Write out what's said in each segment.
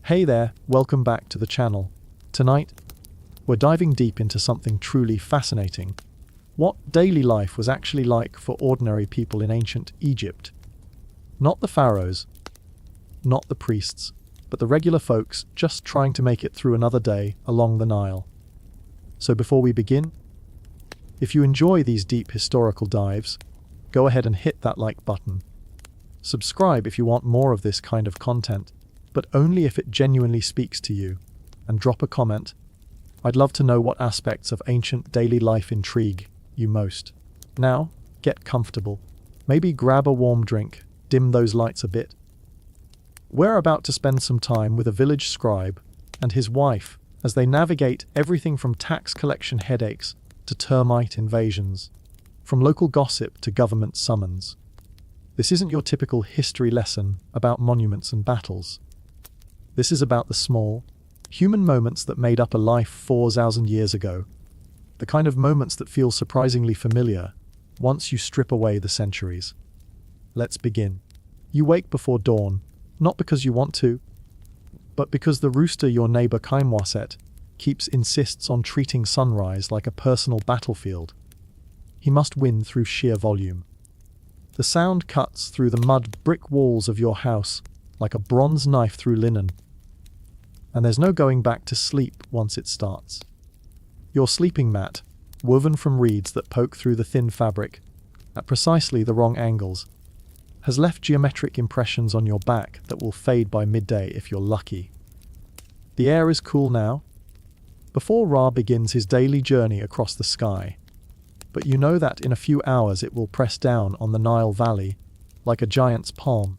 Hey there, welcome back to the channel. Tonight, we're diving deep into something truly fascinating. What daily life was actually like for ordinary people in ancient Egypt. Not the pharaohs, not the priests, but the regular folks just trying to make it through another day along the Nile. So before we begin, if you enjoy these deep historical dives, go ahead and hit that like button. Subscribe if you want more of this kind of content, but only if it genuinely speaks to you, and drop a comment. I'd love to know what aspects of ancient daily life intrigue you most. Now, get comfortable. Maybe grab a warm drink, dim those lights a bit. We're about to spend some time with a village scribe and his wife as they navigate everything from tax collection headaches to termite invasions, from local gossip to government summons. This isn't your typical history lesson about monuments and battles. This is about the small, human moments that made up a life 4,000 years ago. The kind of moments that feel surprisingly familiar once you strip away the centuries. Let's begin. You wake before dawn, not because you want to, but because the rooster your neighbor Kaimwaset insists on treating sunrise like a personal battlefield. He must win through sheer volume. The sound cuts through the mud brick walls of your house like a bronze knife through linen. And there's no going back to sleep once it starts. Your sleeping mat, woven from reeds that poke through the thin fabric at precisely the wrong angles, has left geometric impressions on your back that will fade by midday if you're lucky. The air is cool now, before Ra begins his daily journey across the sky, but you know that in a few hours it will press down on the Nile Valley like a giant's palm,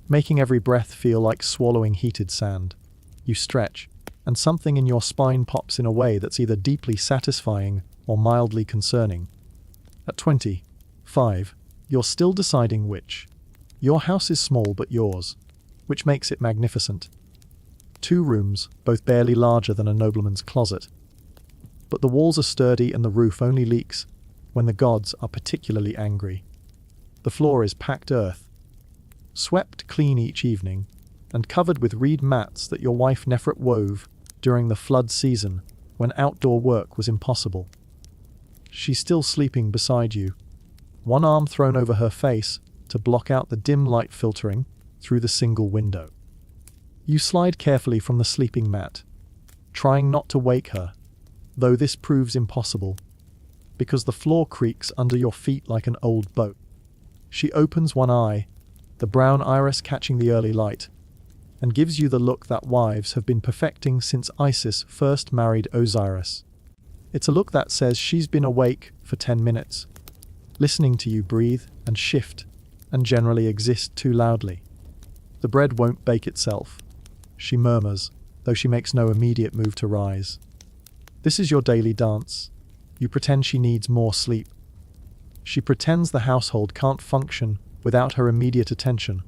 making every breath feel like swallowing heated sand. You stretch, and something in your spine pops in a way that's either deeply satisfying or mildly concerning. At 25, you're still deciding which. Your house is small but yours, which makes it magnificent. 2 rooms, both barely larger than a nobleman's closet. But the walls are sturdy and the roof only leaks when the gods are particularly angry. The floor is packed earth, swept clean each evening, and covered with reed mats that your wife Nefret wove during the flood season when outdoor work was impossible. She's still sleeping beside you, one arm thrown over her face to block out the dim light filtering through the single window. You slide carefully from the sleeping mat, trying not to wake her, though this proves impossible, because the floor creaks under your feet like an old boat. She opens one eye, the brown iris catching the early light, and gives you the look that wives have been perfecting since Isis first married Osiris. It's a look that says she's been awake for 10 minutes, listening to you breathe and shift, and generally exist too loudly. The bread won't bake itself, she murmurs, though she makes no immediate move to rise. This is your daily dance. You pretend she needs more sleep. She pretends the household can't function without her immediate attention,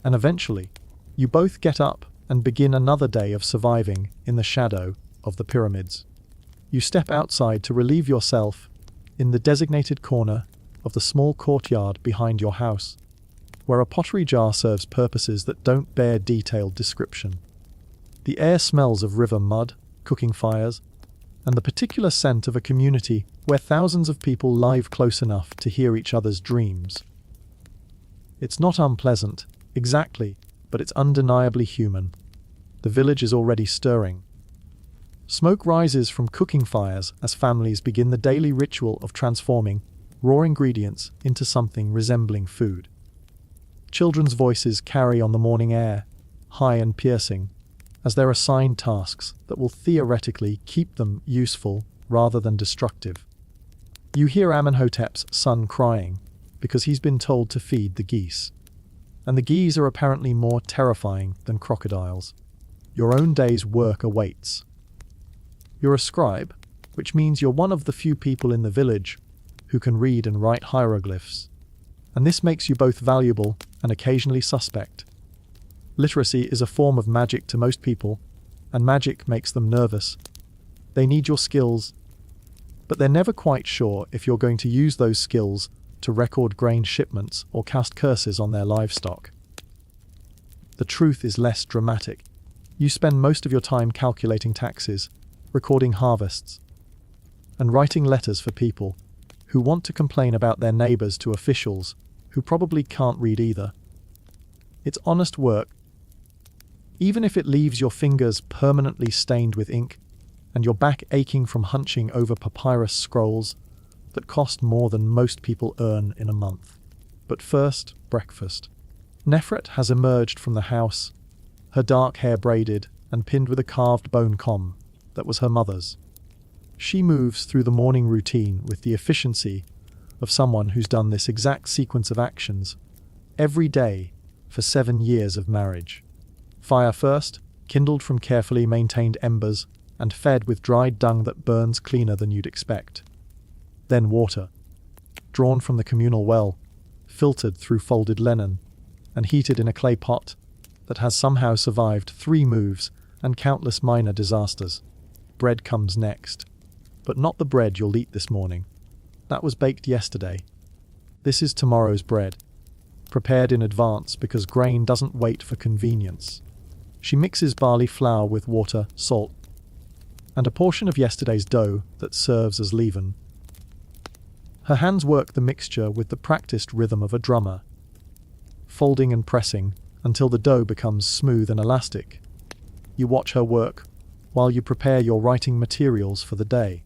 and eventually, you both get up and begin another day of surviving in the shadow of the pyramids. You step outside to relieve yourself in the designated corner of the small courtyard behind your house, where a pottery jar serves purposes that don't bear detailed description. The air smells of river mud, cooking fires, and the particular scent of a community where thousands of people live close enough to hear each other's dreams. It's not unpleasant, exactly, but it's undeniably human. The village is already stirring. Smoke rises from cooking fires as families begin the daily ritual of transforming raw ingredients into something resembling food. Children's voices carry on the morning air, high and piercing, as they're assigned tasks that will theoretically keep them useful rather than destructive. You hear Amenhotep's son crying because he's been told to feed the geese. And the geese are apparently more terrifying than crocodiles. Your own day's work awaits. You're a scribe, which means you're one of the few people in the village who can read and write hieroglyphs. And this makes you both valuable and occasionally suspect. Literacy is a form of magic to most people, and magic makes them nervous. They need your skills, but they're never quite sure if you're going to use those skills to record grain shipments or cast curses on their livestock. The truth is less dramatic. You spend most of your time calculating taxes, recording harvests, and writing letters for people who want to complain about their neighbors to officials who probably can't read either. It's honest work, even if it leaves your fingers permanently stained with ink and your back aching from hunching over papyrus scrolls that cost more than most people earn in a month. But first, breakfast. Nefret has emerged from the house, her dark hair braided and pinned with a carved bone comb that was her mother's. She moves through the morning routine with the efficiency of someone who's done this exact sequence of actions every day for 7 years of marriage. Fire first, kindled from carefully maintained embers and fed with dried dung that burns cleaner than you'd expect. Then water, drawn from the communal well, filtered through folded linen, and heated in a clay pot that has somehow survived 3 moves and countless minor disasters. Bread comes next, but not the bread you'll eat this morning. That was baked yesterday. This is tomorrow's bread, prepared in advance because grain doesn't wait for convenience. She mixes barley flour with water, salt, and a portion of yesterday's dough that serves as leaven. Her hands work the mixture with the practiced rhythm of a drummer, folding and pressing until the dough becomes smooth and elastic. You watch her work while you prepare your writing materials for the day.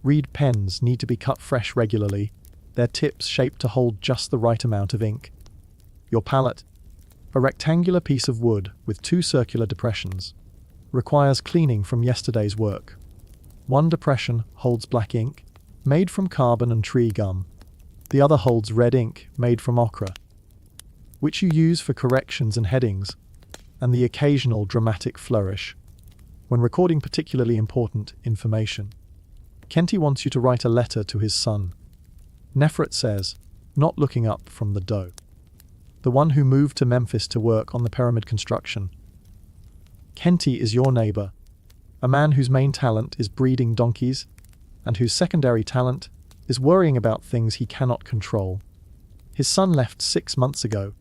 Reed pens need to be cut fresh regularly, their tips shaped to hold just the right amount of ink. Your palette, a rectangular piece of wood with 2 circular depressions, requires cleaning from yesterday's work. One depression holds black ink, made from carbon and tree gum. The other holds red ink, made from ochre, which you use for corrections and headings, and the occasional dramatic flourish when recording particularly important information. Kenty wants you to write a letter to his son. Nefret says, not looking up from the dough. The one who moved to Memphis to work on the pyramid construction. Kenty is your neighbor, a man whose main talent is breeding donkeys, and whose secondary talent is worrying about things he cannot control. His son left 6 months ago,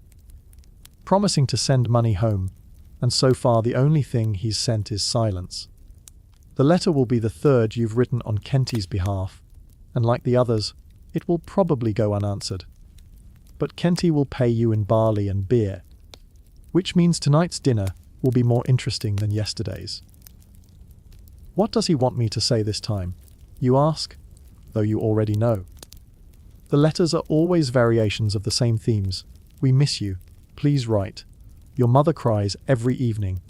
promising to send money home, and so far the only thing he's sent is silence. The letter will be the 3rd you've written on Kenty's behalf, and like the others, it will probably go unanswered. But Kenty will pay you in barley and beer, which means tonight's dinner will be more interesting than yesterday's. What does he want me to say this time? You ask, though you already know. The letters are always variations of the same themes. We miss you. Please write. Your mother cries every evening.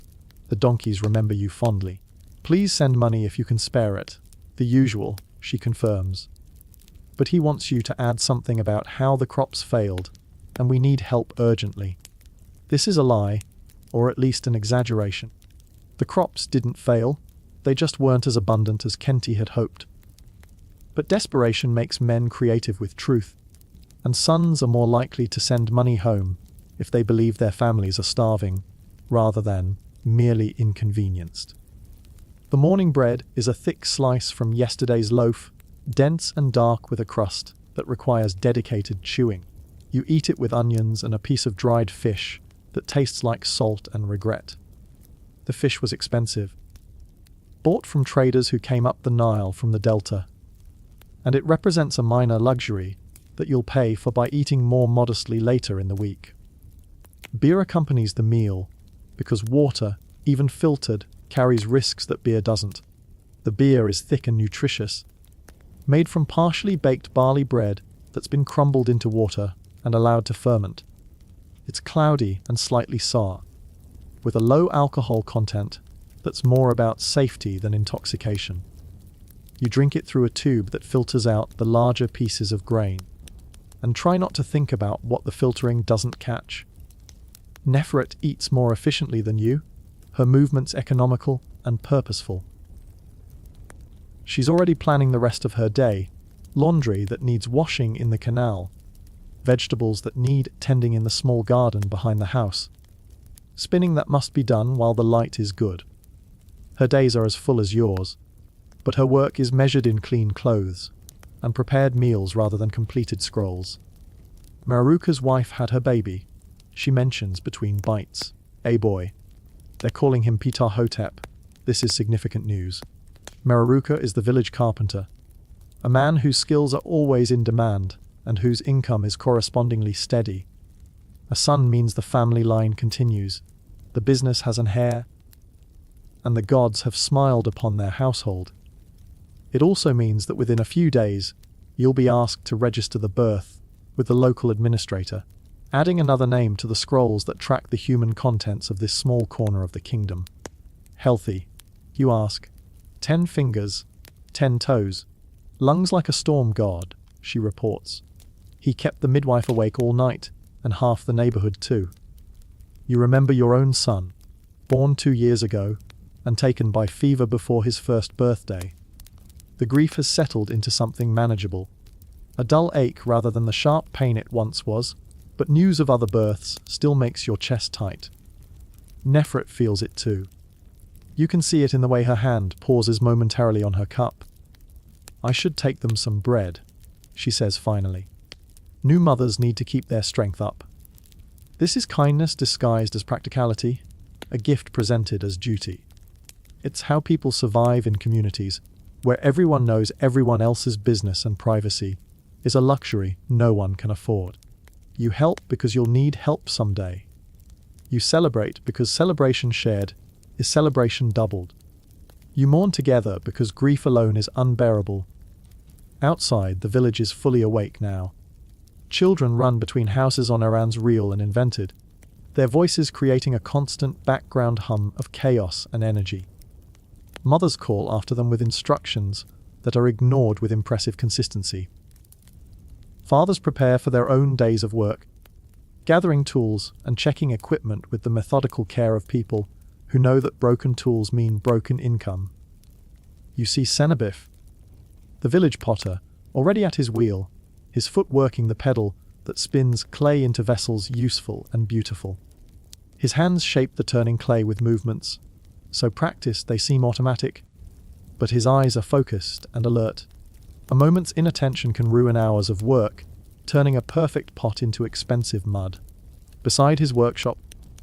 The donkeys remember you fondly. Please send money if you can spare it. The usual, she confirms. But he wants you to add something about how the crops failed, and we need help urgently. This is a lie, or at least an exaggeration. The crops didn't fail, they just weren't as abundant as Kenty had hoped. But desperation makes men creative with truth, and sons are more likely to send money home if they believe their families are starving, rather than merely inconvenienced. The morning bread is a thick slice from yesterday's loaf, dense and dark with a crust that requires dedicated chewing. You eat it with onions and a piece of dried fish that tastes like salt and regret. The fish was expensive, bought from traders who came up the Nile from the Delta, and it represents a minor luxury that you'll pay for by eating more modestly later in the week. Beer accompanies the meal because water, even filtered, carries risks that beer doesn't. The beer is thick and nutritious, made from partially baked barley bread that's been crumbled into water and allowed to ferment. It's cloudy and slightly sour, with a low alcohol content that's more about safety than intoxication. You drink it through a tube that filters out the larger pieces of grain, and try not to think about what the filtering doesn't catch. Nefret eats more efficiently than you, her movements economical and purposeful. She's already planning the rest of her day, laundry that needs washing in the canal, vegetables that need tending in the small garden behind the house, spinning that must be done while the light is good. Her days are as full as yours, but her work is measured in clean clothes and prepared meals rather than completed scrolls. Maruka's wife had her baby, she mentions between bites. A boy. They're calling him Ptah-hotep. This is significant news. Mereruka is the village carpenter, a man whose skills are always in demand and whose income is correspondingly steady. A son means the family line continues, the business has an heir, and the gods have smiled upon their household. It also means that within a few days, you'll be asked to register the birth with the local administrator, adding another name to the scrolls that track the human contents of this small corner of the kingdom. Healthy, you ask. 10 fingers, 10 toes, lungs like a storm god, she reports. He kept the midwife awake all night, and half the neighborhood too. You remember your own son, born 2 years ago, and taken by fever before his first birthday. The grief has settled into something manageable. A dull ache rather than the sharp pain it once was, but news of other births still makes your chest tight. Nefret feels it too. You can see it in the way her hand pauses momentarily on her cup. I should take them some bread, she says finally. New mothers need to keep their strength up. This is kindness disguised as practicality, a gift presented as duty. It's how people survive in communities where everyone knows everyone else's business, and privacy is a luxury no one can afford. You help because you'll need help someday. You celebrate because celebration shared is celebration doubled. You mourn together because grief alone is unbearable. Outside, the village is fully awake now. Children run between houses on errands real and invented, their voices creating a constant background hum of chaos and energy. Mothers call after them with instructions that are ignored with impressive consistency. Fathers prepare for their own days of work, gathering tools and checking equipment with the methodical care of people who know that broken tools mean broken income. You see Cenobith, the village potter, already at his wheel, his foot working the pedal that spins clay into vessels useful and beautiful. His hands shape the turning clay with movements, so practiced they seem automatic, but his eyes are focused and alert. A moment's inattention can ruin hours of work, turning a perfect pot into expensive mud. Beside his workshop,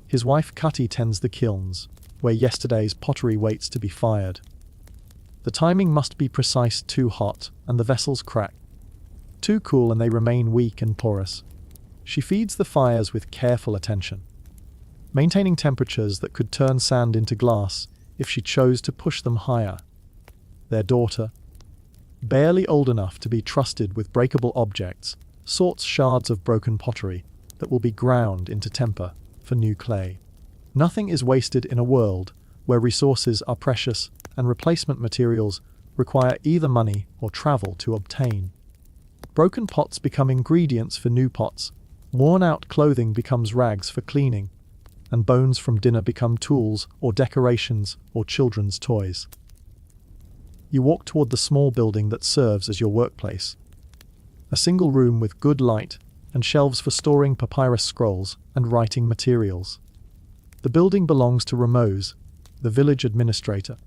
his wife Cutty tends the kilns, where yesterday's pottery waits to be fired. The timing must be precise, too hot, and the vessels crack. Too cool and they remain weak and porous. She feeds the fires with careful attention, maintaining temperatures that could turn sand into glass if she chose to push them higher. Their daughter, barely old enough to be trusted with breakable objects, sorts shards of broken pottery that will be ground into temper for new clay. Nothing is wasted in a world where resources are precious and replacement materials require either money or travel to obtain. Broken pots become ingredients for new pots, worn-out clothing becomes rags for cleaning, and bones from dinner become tools or decorations or children's toys. You walk toward the small building that serves as your workplace. A single room with good light and shelves for storing papyrus scrolls and writing materials. The building belongs to Ramos, the village administrator,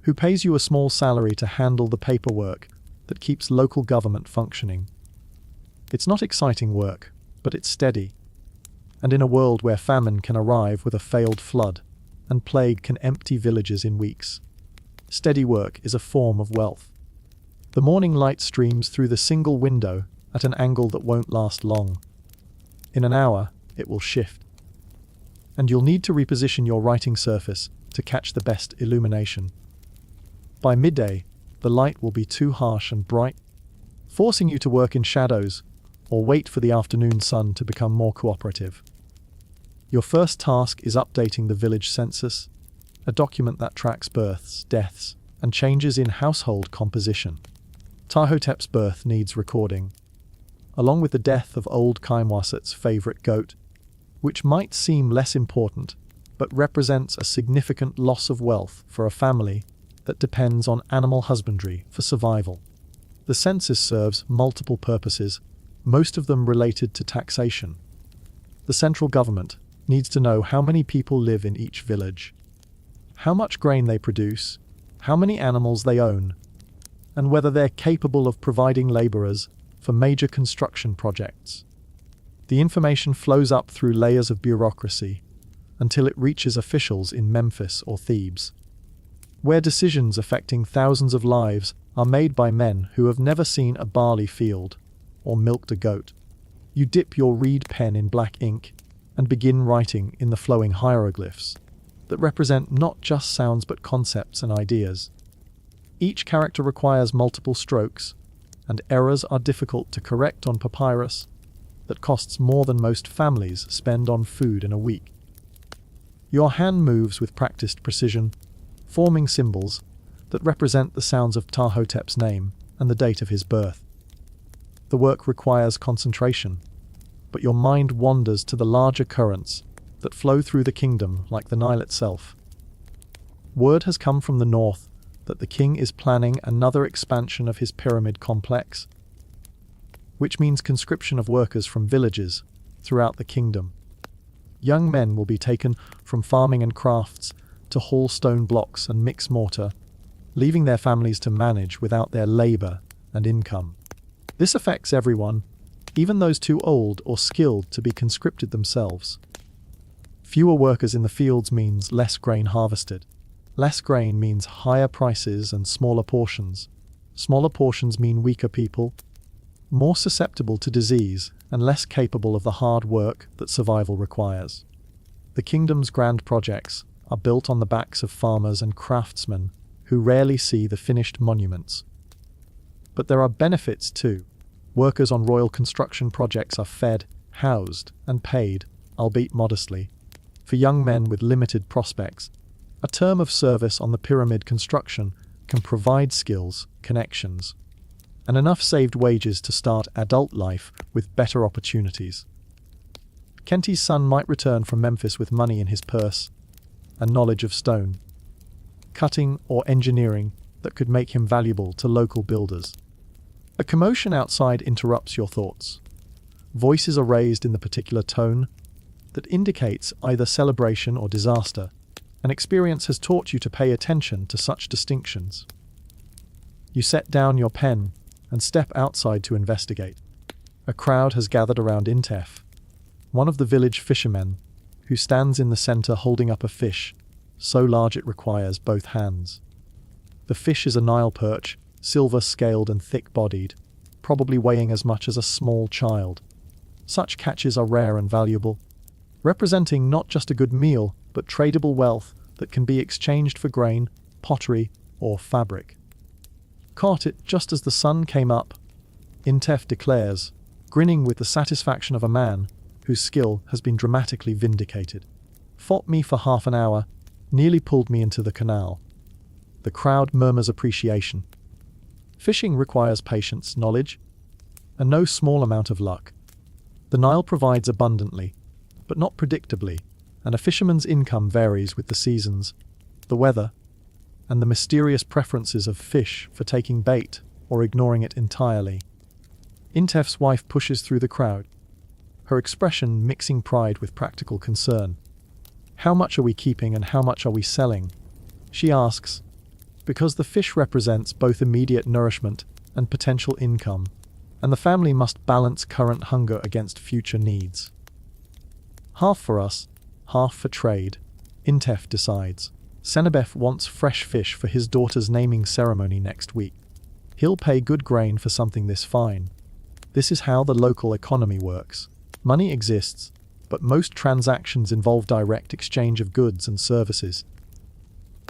who pays you a small salary to handle the paperwork that keeps local government functioning. It's not exciting work, but it's steady. And in a world where famine can arrive with a failed flood, and plague can empty villages in weeks, steady work is a form of wealth. The morning light streams through the single window at an angle that won't last long. In an hour, it will shift. And you'll need to reposition your writing surface to catch the best illumination. By midday, the light will be too harsh and bright, forcing you to work in shadows or wait for the afternoon sun to become more cooperative. Your first task is updating the village census, a document that tracks births, deaths, and changes in household composition. Ptah-hotep's birth needs recording, along with the death of old Kaimwaset's favorite goat, which might seem less important, but represents a significant loss of wealth for a family that depends on animal husbandry for survival. The census serves multiple purposes, most of them related to taxation. The central government needs to know how many people live in each village, how much grain they produce, how many animals they own, and whether they're capable of providing laborers for major construction projects. The information flows up through layers of bureaucracy, until it reaches officials in Memphis or Thebes, where decisions affecting thousands of lives are made by men who have never seen a barley field or milked a goat. You dip your reed pen in black ink and begin writing in the flowing hieroglyphs that represent not just sounds but concepts and ideas. Each character requires multiple strokes, and errors are difficult to correct on papyrus that costs more than most families spend on food in a week. Your hand moves with practiced precision, forming symbols that represent the sounds of Ptahhotep's name and the date of his birth. The work requires concentration, but your mind wanders to the larger currents that flow through the kingdom like the Nile itself. Word has come from the north that the king is planning another expansion of his pyramid complex, which means conscription of workers from villages throughout the kingdom. Young men will be taken from farming and crafts to haul stone blocks and mix mortar, leaving their families to manage without their labor and income. This affects everyone, even those too old or skilled to be conscripted themselves. Fewer workers in the fields means less grain harvested. Less grain means higher prices and smaller portions. Smaller portions mean weaker people, more susceptible to disease and less capable of the hard work that survival requires. The kingdom's grand projects are built on the backs of farmers and craftsmen who rarely see the finished monuments. But there are benefits too. Workers on royal construction projects are fed, housed, and paid, albeit modestly. For young men with limited prospects, a term of service on the pyramid construction can provide skills, connections, and enough saved wages to start adult life with better opportunities. Kenti's son might return from Memphis with money in his purse and knowledge of stone, cutting, or engineering that could make him valuable to local builders. A commotion outside interrupts your thoughts. Voices are raised in the particular tone that indicates either celebration or disaster, and experience has taught you to pay attention to such distinctions. You set down your pen and step outside to investigate. A crowd has gathered around Intef, one of the village fishermen, who stands in the center holding up a fish, so large it requires both hands. The fish is a Nile perch, silver-scaled and thick-bodied, probably weighing as much as a small child. Such catches are rare and valuable, representing not just a good meal, but tradable wealth that can be exchanged for grain, pottery, or fabric. Caught it just as the sun came up, Intef declares, grinning with the satisfaction of a man whose skill has been dramatically vindicated. Fought me for half an hour, nearly pulled me into the canal. The crowd murmurs appreciation. Fishing requires patience, knowledge, and no small amount of luck. The Nile provides abundantly, but not predictably, and a fisherman's income varies with the seasons, the weather, and the mysterious preferences of fish for taking bait or ignoring it entirely. Intef's wife pushes through the crowd, her expression mixing pride with practical concern. "How much are we keeping and how much are we selling?" she asks, because the fish represents both immediate nourishment and potential income, and the family must balance current hunger against future needs. Half for us, half for trade, Intef decides. Senebef wants fresh fish for his daughter's naming ceremony next week. He'll pay good grain for something this fine. This is how the local economy works. Money exists, but most transactions involve direct exchange of goods and services.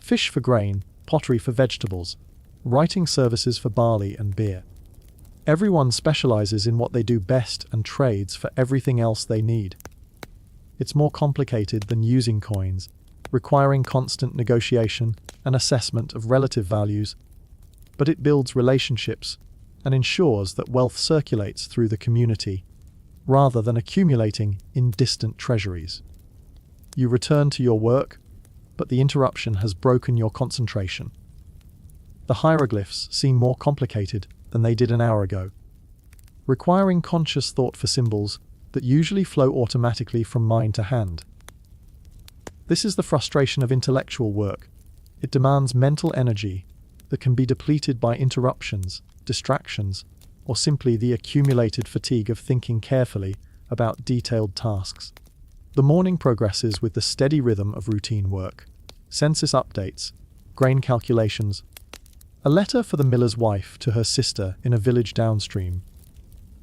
Fish for grain, pottery for vegetables, writing services for barley and beer. Everyone specializes in what they do best and trades for everything else they need. It's more complicated than using coins, requiring constant negotiation and assessment of relative values, but it builds relationships and ensures that wealth circulates through the community, rather than accumulating in distant treasuries. You return to your work, but the interruption has broken your concentration. The hieroglyphs seem more complicated than they did an hour ago, requiring conscious thought for symbols that usually flow automatically from mind to hand. This is the frustration of intellectual work. It demands mental energy that can be depleted by interruptions, distractions, or simply the accumulated fatigue of thinking carefully about detailed tasks. The morning progresses with the steady rhythm of routine work. Census updates, grain calculations, a letter for the miller's wife to her sister in a village downstream.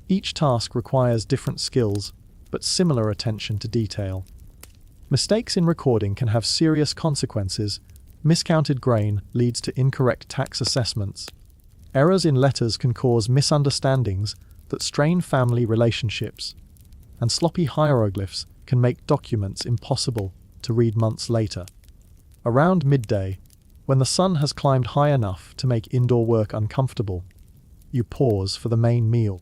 Each task requires different skills, but similar attention to detail. Mistakes in recording can have serious consequences. Miscounted grain leads to incorrect tax assessments. Errors in letters can cause misunderstandings that strain family relationships. And sloppy hieroglyphs can make documents impossible to read months later. Around midday, when the sun has climbed high enough to make indoor work uncomfortable, you pause for the main meal.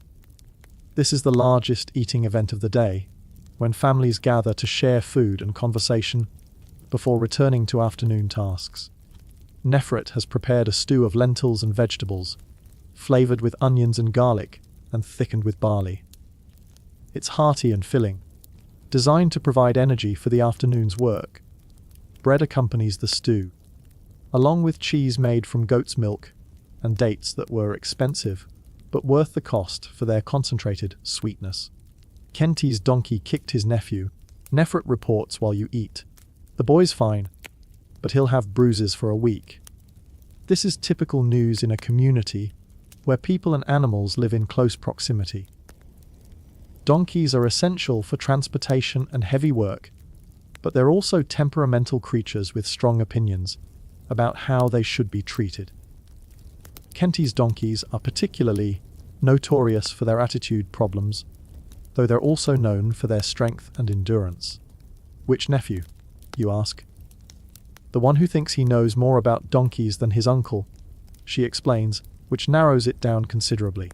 This is the largest eating event of the day, when families gather to share food and conversation before returning to afternoon tasks. Nefret has prepared a stew of lentils and vegetables, flavored with onions and garlic and thickened with barley. It's hearty and filling, designed to provide energy for the afternoon's work. Bread accompanies the stew, along with cheese made from goat's milk and dates that were expensive but worth the cost for their concentrated sweetness. Kenti's donkey kicked his nephew. Nefret reports while you eat. The boy's fine, but he'll have bruises for a week. This is typical news in a community where people and animals live in close proximity. Donkeys are essential for transportation and heavy work, but they're also temperamental creatures with strong opinions about how they should be treated. Kenti's donkeys are particularly notorious for their attitude problems, though they're also known for their strength and endurance. Which nephew, you ask? The one who thinks he knows more about donkeys than his uncle, she explains, which narrows it down considerably.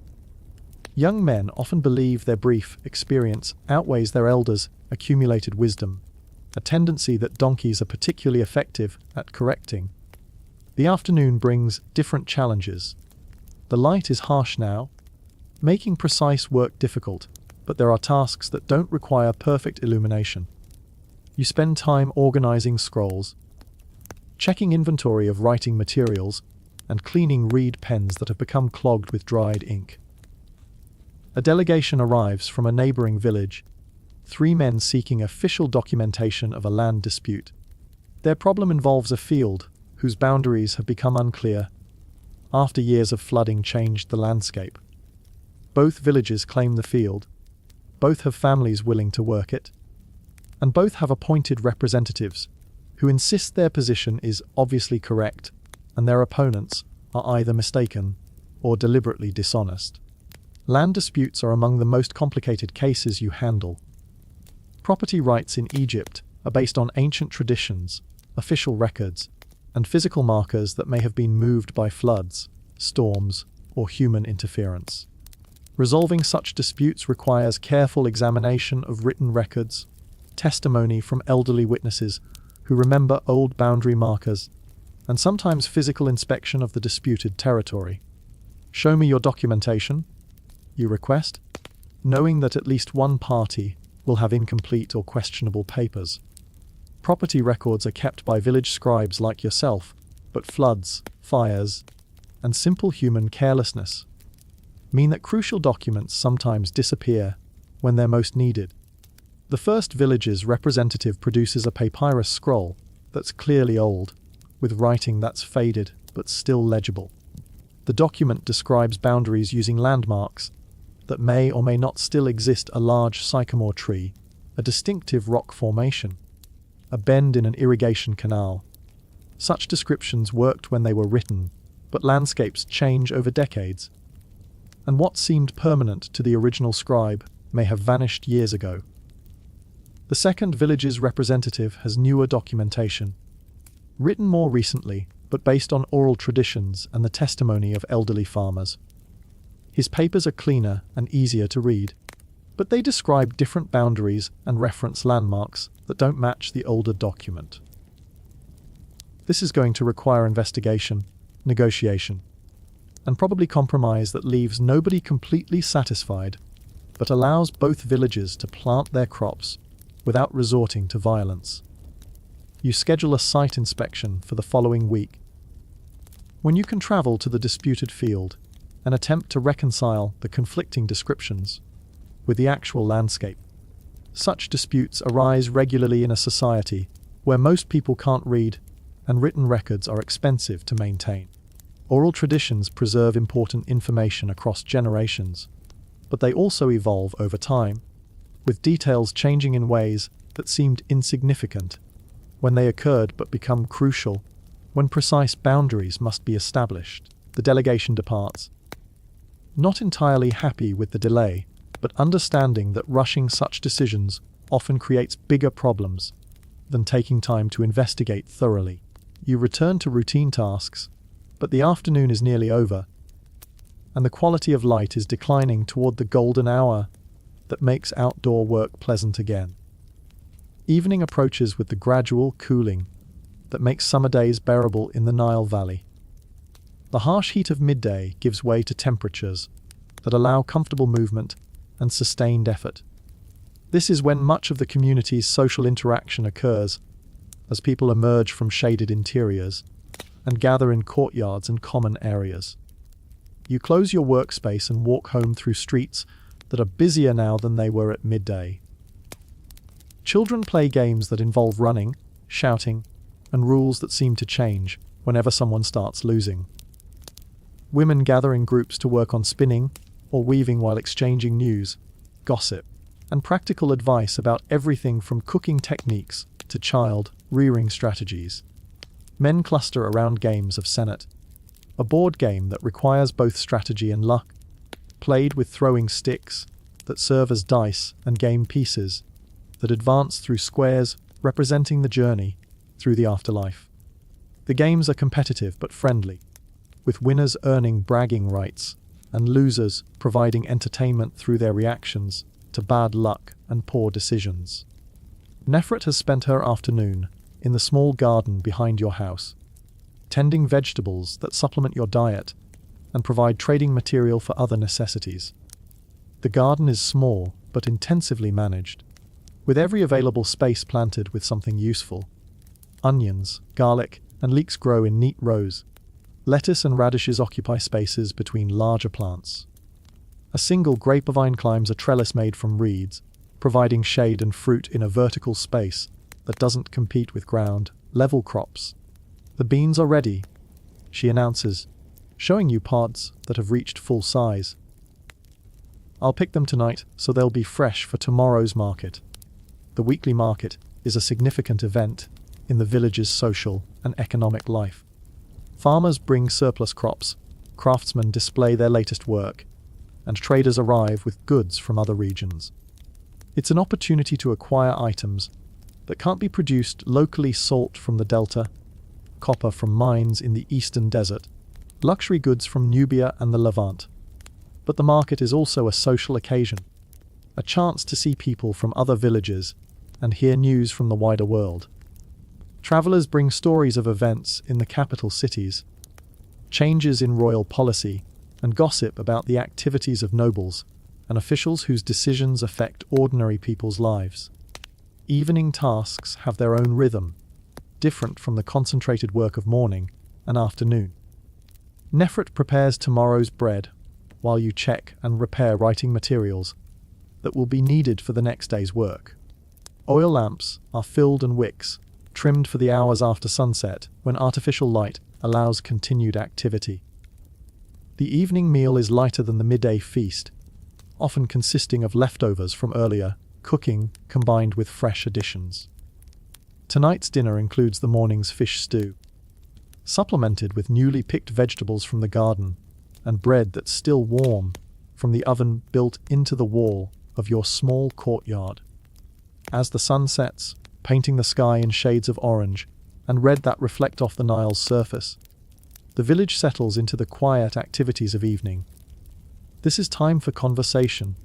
Young men often believe their brief experience outweighs their elders' accumulated wisdom, a tendency that donkeys are particularly effective at correcting. The afternoon brings different challenges. The light is harsh now, making precise work difficult, but there are tasks that don't require perfect illumination. You spend time organizing scrolls, checking inventory of writing materials, and cleaning reed pens that have become clogged with dried ink. A delegation arrives from a neighboring village, 3 men seeking official documentation of a land dispute. Their problem involves a field whose boundaries have become unclear after years of flooding changed the landscape. Both villages claim the field, both have families willing to work it, and both have appointed representatives who insist their position is obviously correct and their opponents are either mistaken or deliberately dishonest. Land disputes are among the most complicated cases you handle. Property rights in Egypt are based on ancient traditions, official records, and physical markers that may have been moved by floods, storms, or human interference. Resolving such disputes requires careful examination of written records, testimony from elderly witnesses who remember old boundary markers, and sometimes physical inspection of the disputed territory. Show me your documentation, you request, knowing that at least one party will have incomplete or questionable papers. Property records are kept by village scribes like yourself, but floods, fires, and simple human carelessness mean that crucial documents sometimes disappear when they're most needed. The first village's representative produces a papyrus scroll that's clearly old, with writing that's faded but still legible. The document describes boundaries using landmarks that may or may not still exist: a large sycamore tree, a distinctive rock formation, a bend in an irrigation canal. Such descriptions worked when they were written, but landscapes change over decades, and what seemed permanent to the original scribe may have vanished years ago. The second village's representative has newer documentation, written more recently, but based on oral traditions and the testimony of elderly farmers. His papers are cleaner and easier to read, but they describe different boundaries and reference landmarks that don't match the older document. This is going to require investigation, negotiation, and probably compromise that leaves nobody completely satisfied, but allows both villages to plant their crops without resorting to violence. You schedule a site inspection for the following week, when you can travel to the disputed field and attempt to reconcile the conflicting descriptions with the actual landscape. Such disputes arise regularly in a society where most people can't read and written records are expensive to maintain. Oral traditions preserve important information across generations, but they also evolve over time, with details changing in ways that seemed insignificant when they occurred but become crucial when precise boundaries must be established. The delegation departs, not entirely happy with the delay, but understanding that rushing such decisions often creates bigger problems than taking time to investigate thoroughly. You return to routine tasks, but the afternoon is nearly over, and the quality of light is declining toward the golden hour that makes outdoor work pleasant again. Evening approaches with the gradual cooling that makes summer days bearable in the Nile Valley. The harsh heat of midday gives way to temperatures that allow comfortable movement and sustained effort. This is when much of the community's social interaction occurs, as people emerge from shaded interiors and gather in courtyards and common areas. You close your workspace and walk home through streets that are busier now than they were at midday. Children play games that involve running, shouting, and rules that seem to change whenever someone starts losing. Women gather in groups to work on spinning or weaving while exchanging news, gossip, and practical advice about everything from cooking techniques to child rearing strategies. Men cluster around games of Senet, a board game that requires both strategy and luck, played with throwing sticks that serve as dice and game pieces that advance through squares representing the journey through the afterlife. The games are competitive but friendly, with winners earning bragging rights and losers providing entertainment through their reactions to bad luck and poor decisions. Nefret has spent her afternoon in the small garden behind your house, tending vegetables that supplement your diet and provide trading material for other necessities. The garden is small but intensively managed, with every available space planted with something useful. Onions, garlic, and leeks grow in neat rows. Lettuce and radishes occupy spaces between larger plants. A single grapevine climbs a trellis made from reeds, providing shade and fruit in a vertical space that doesn't compete with ground-level crops. The beans are ready, she announces, showing you pods that have reached full size. I'll pick them tonight so they'll be fresh for tomorrow's market. The weekly market is a significant event in the village's social and economic life. Farmers bring surplus crops, craftsmen display their latest work, and traders arrive with goods from other regions. It's an opportunity to acquire items that can't be produced locally: salt from the delta, copper from mines in the eastern desert, luxury goods from Nubia and the Levant. But the market is also a social occasion, a chance to see people from other villages and hear news from the wider world. Travelers bring stories of events in the capital cities, changes in royal policy, and gossip about the activities of nobles and officials whose decisions affect ordinary people's lives. Evening tasks have their own rhythm, different from the concentrated work of morning and afternoon. Nefret prepares tomorrow's bread, while you check and repair writing materials that will be needed for the next day's work. Oil lamps are filled and wicks trimmed for the hours after sunset, when artificial light allows continued activity. The evening meal is lighter than the midday feast, often consisting of leftovers from earlier cooking combined with fresh additions. Tonight's dinner includes the morning's fish stew, supplemented with newly picked vegetables from the garden and bread that's still warm from the oven built into the wall of your small courtyard. As the sun sets, painting the sky in shades of orange and red that reflect off the Nile's surface, the village settles into the quiet activities of evening. This is time for conversation,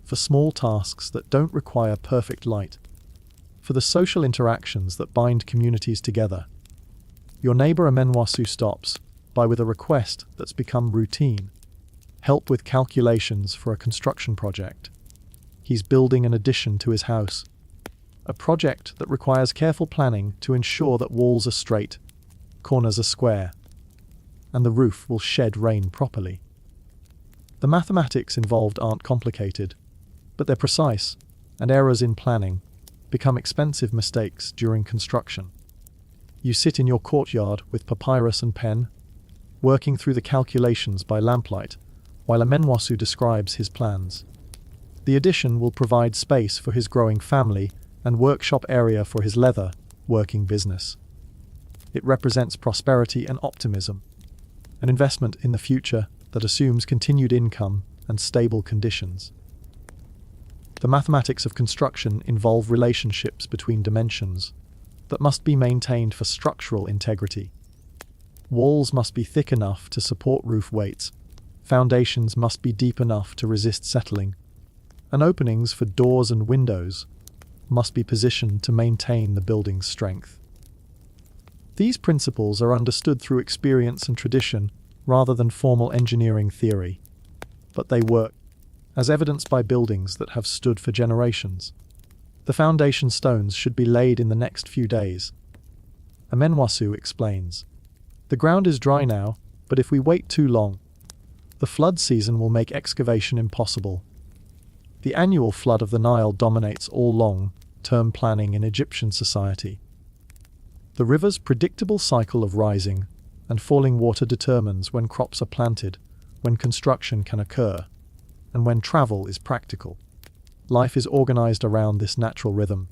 for small tasks that don't require perfect light, for the social interactions that bind communities together. Your neighbor Amenwasu stops by with a request that's become routine: help with calculations for a construction project. He's building an addition to his house, a project that requires careful planning to ensure that walls are straight, corners are square, and the roof will shed rain properly. The mathematics involved aren't complicated, but they're precise and errors in planning become expensive mistakes during construction. You sit in your courtyard with papyrus and pen, working through the calculations by lamplight, while Amenwasu describes his plans. The addition will provide space for his growing family and workshop area for his leather working business. It represents prosperity and optimism, an investment in the future that assumes continued income and stable conditions. The mathematics of construction involve relationships between dimensions that must be maintained for structural integrity. Walls must be thick enough to support roof weights, foundations must be deep enough to resist settling, and openings for doors and windows must be positioned to maintain the building's strength. These principles are understood through experience and tradition rather than formal engineering theory, but they work, as evidenced by buildings that have stood for generations. The foundation stones should be laid in the next few days. Amenwasu explains, "The ground is dry now, but if we wait too long, the flood season will make excavation impossible." The annual flood of the Nile dominates all long-term planning in Egyptian society. The river's predictable cycle of rising and falling water determines when crops are planted, when construction can occur, and when travel is practical. Life is organized around this natural rhythm,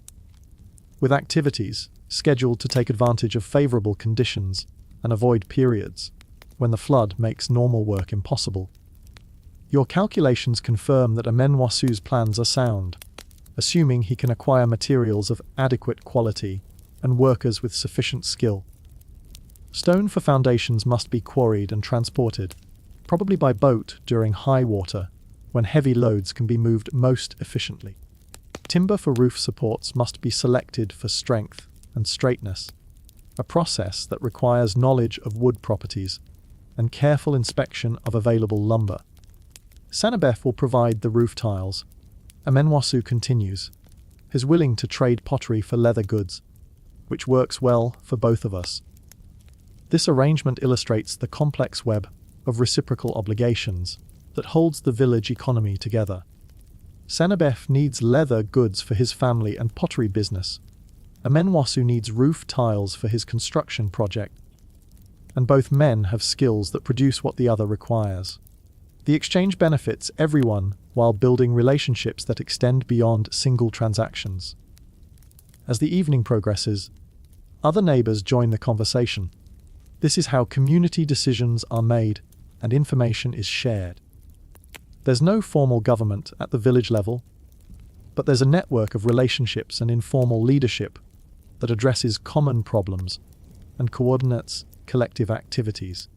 with activities scheduled to take advantage of favorable conditions and avoid periods when the flood makes normal work impossible. Your calculations confirm that Amenwasu's plans are sound, assuming he can acquire materials of adequate quality and workers with sufficient skill. Stone for foundations must be quarried and transported, probably by boat during high water, when heavy loads can be moved most efficiently. Timber for roof supports must be selected for strength and straightness, a process that requires knowledge of wood properties and careful inspection of available lumber. Sanabef will provide the roof tiles. Amenwasu continues, is willing to trade pottery for leather goods, which works well for both of us. This arrangement illustrates the complex web of reciprocal obligations that holds the village economy together. Sanabef needs leather goods for his family and pottery business. Amenwasu needs roof tiles for his construction project, and both men have skills that produce what the other requires. The exchange benefits everyone while building relationships that extend beyond single transactions. As the evening progresses, other neighbors join the conversation. This is how community decisions are made and information is shared. There's no formal government at the village level, but there's a network of relationships and informal leadership that addresses common problems and coordinates collective activities.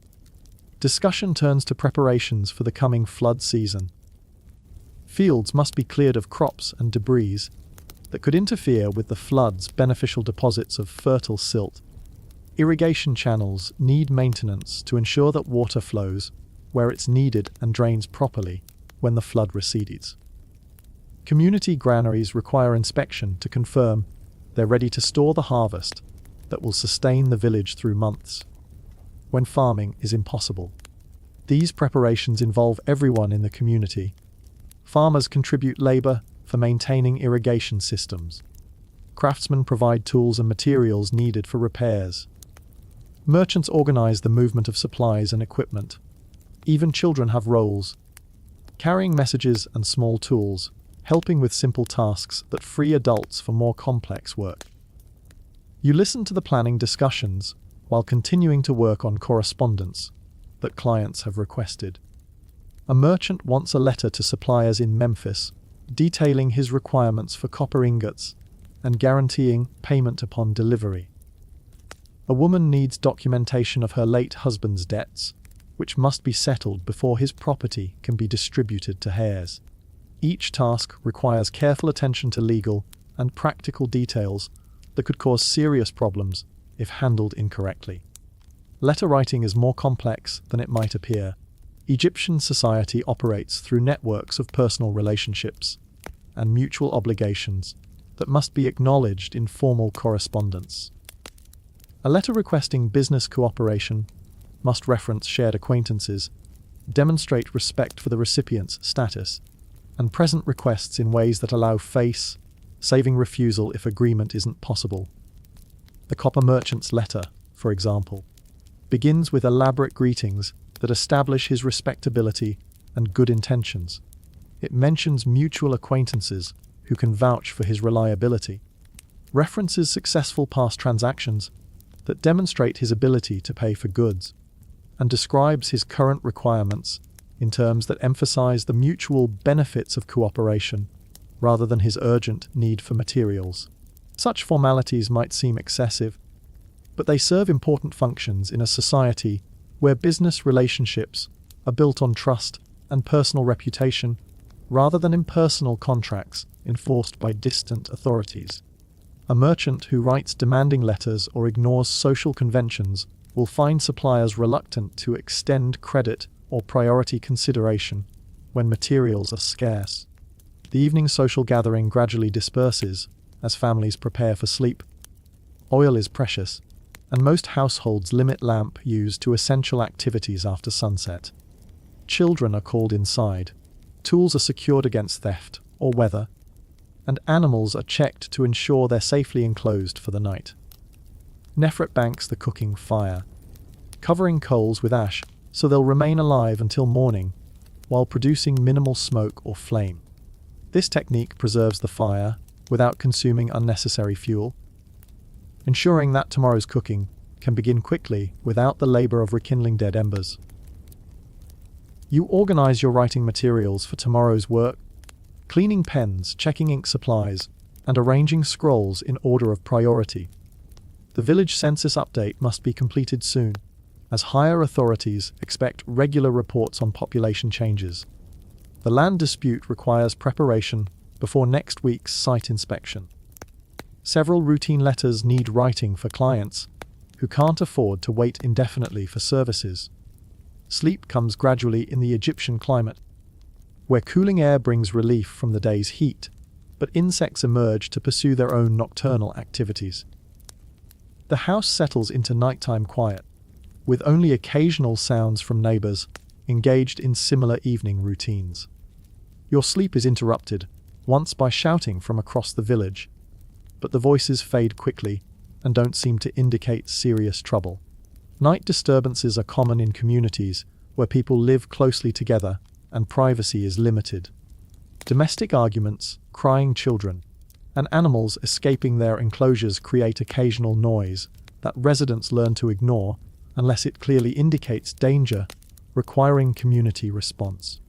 Discussion turns to preparations for the coming flood season. Fields must be cleared of crops and debris that could interfere with the flood's beneficial deposits of fertile silt. Irrigation channels need maintenance to ensure that water flows where it's needed and drains properly when the flood recedes. Community granaries require inspection to confirm they're ready to store the harvest that will sustain the village through months when farming is impossible. These preparations involve everyone in the community. Farmers contribute labor for maintaining irrigation systems. Craftsmen provide tools and materials needed for repairs. Merchants organize the movement of supplies and equipment. Even children have roles, carrying messages and small tools, helping with simple tasks that free adults for more complex work. You listen to the planning discussions while continuing to work on correspondence that clients have requested. A merchant wants a letter to suppliers in Memphis, detailing his requirements for copper ingots and guaranteeing payment upon delivery. A woman needs documentation of her late husband's debts, which must be settled before his property can be distributed to heirs. Each task requires careful attention to legal and practical details that could cause serious problems if handled incorrectly. Letter writing is more complex than it might appear. Egyptian society operates through networks of personal relationships and mutual obligations that must be acknowledged in formal correspondence. A letter requesting business cooperation must reference shared acquaintances, demonstrate respect for the recipient's status, and present requests in ways that allow face saving refusal if agreement isn't possible. The copper merchant's letter, for example, begins with elaborate greetings that establish his respectability and good intentions. It mentions mutual acquaintances who can vouch for his reliability, references successful past transactions that demonstrate his ability to pay for goods, and describes his current requirements in terms that emphasize the mutual benefits of cooperation rather than his urgent need for materials. Such formalities might seem excessive, but they serve important functions in a society where business relationships are built on trust and personal reputation rather than impersonal contracts enforced by distant authorities. A merchant who writes demanding letters or ignores social conventions will find suppliers reluctant to extend credit or priority consideration when materials are scarce. The evening social gathering gradually disperses as families prepare for sleep. Oil is precious, and most households limit lamp use to essential activities after sunset. Children are called inside, tools are secured against theft or weather, and animals are checked to ensure they're safely enclosed for the night. Nefret banks the cooking fire, covering coals with ash so they'll remain alive until morning while producing minimal smoke or flame. This technique preserves the fire without consuming unnecessary fuel, ensuring that tomorrow's cooking can begin quickly without the labor of rekindling dead embers. You organize your writing materials for tomorrow's work, cleaning pens, checking ink supplies, and arranging scrolls in order of priority. The village census update must be completed soon, as higher authorities expect regular reports on population changes. The land dispute requires preparation before next week's site inspection. Several routine letters need writing for clients who can't afford to wait indefinitely for services. Sleep comes gradually in the Egyptian climate, where cooling air brings relief from the day's heat, but insects emerge to pursue their own nocturnal activities. The house settles into nighttime quiet, with only occasional sounds from neighbors engaged in similar evening routines. Your sleep is interrupted, once by shouting from across the village, but the voices fade quickly and don't seem to indicate serious trouble. Night disturbances are common in communities where people live closely together and privacy is limited. Domestic arguments, crying children, and animals escaping their enclosures create occasional noise that residents learn to ignore unless it clearly indicates danger, requiring community response.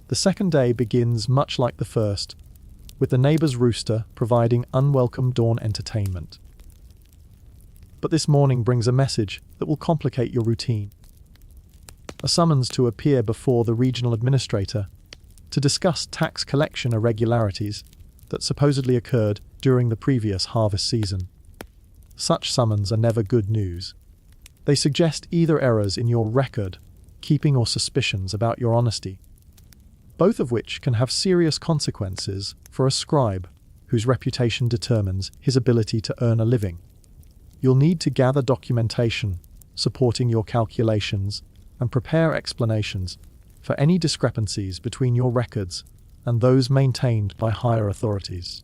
The second day begins much like the first, with the neighbor's rooster providing unwelcome dawn entertainment. But this morning brings a message that will complicate your routine. A summons to appear before the regional administrator to discuss tax collection irregularities that supposedly occurred during the previous harvest season. Such summons are never good news. They suggest either errors in your record, keeping, or suspicions about your honesty, both of which can have serious consequences for a scribe whose reputation determines his ability to earn a living. You'll need to gather documentation supporting your calculations and prepare explanations for any discrepancies between your records and those maintained by higher authorities.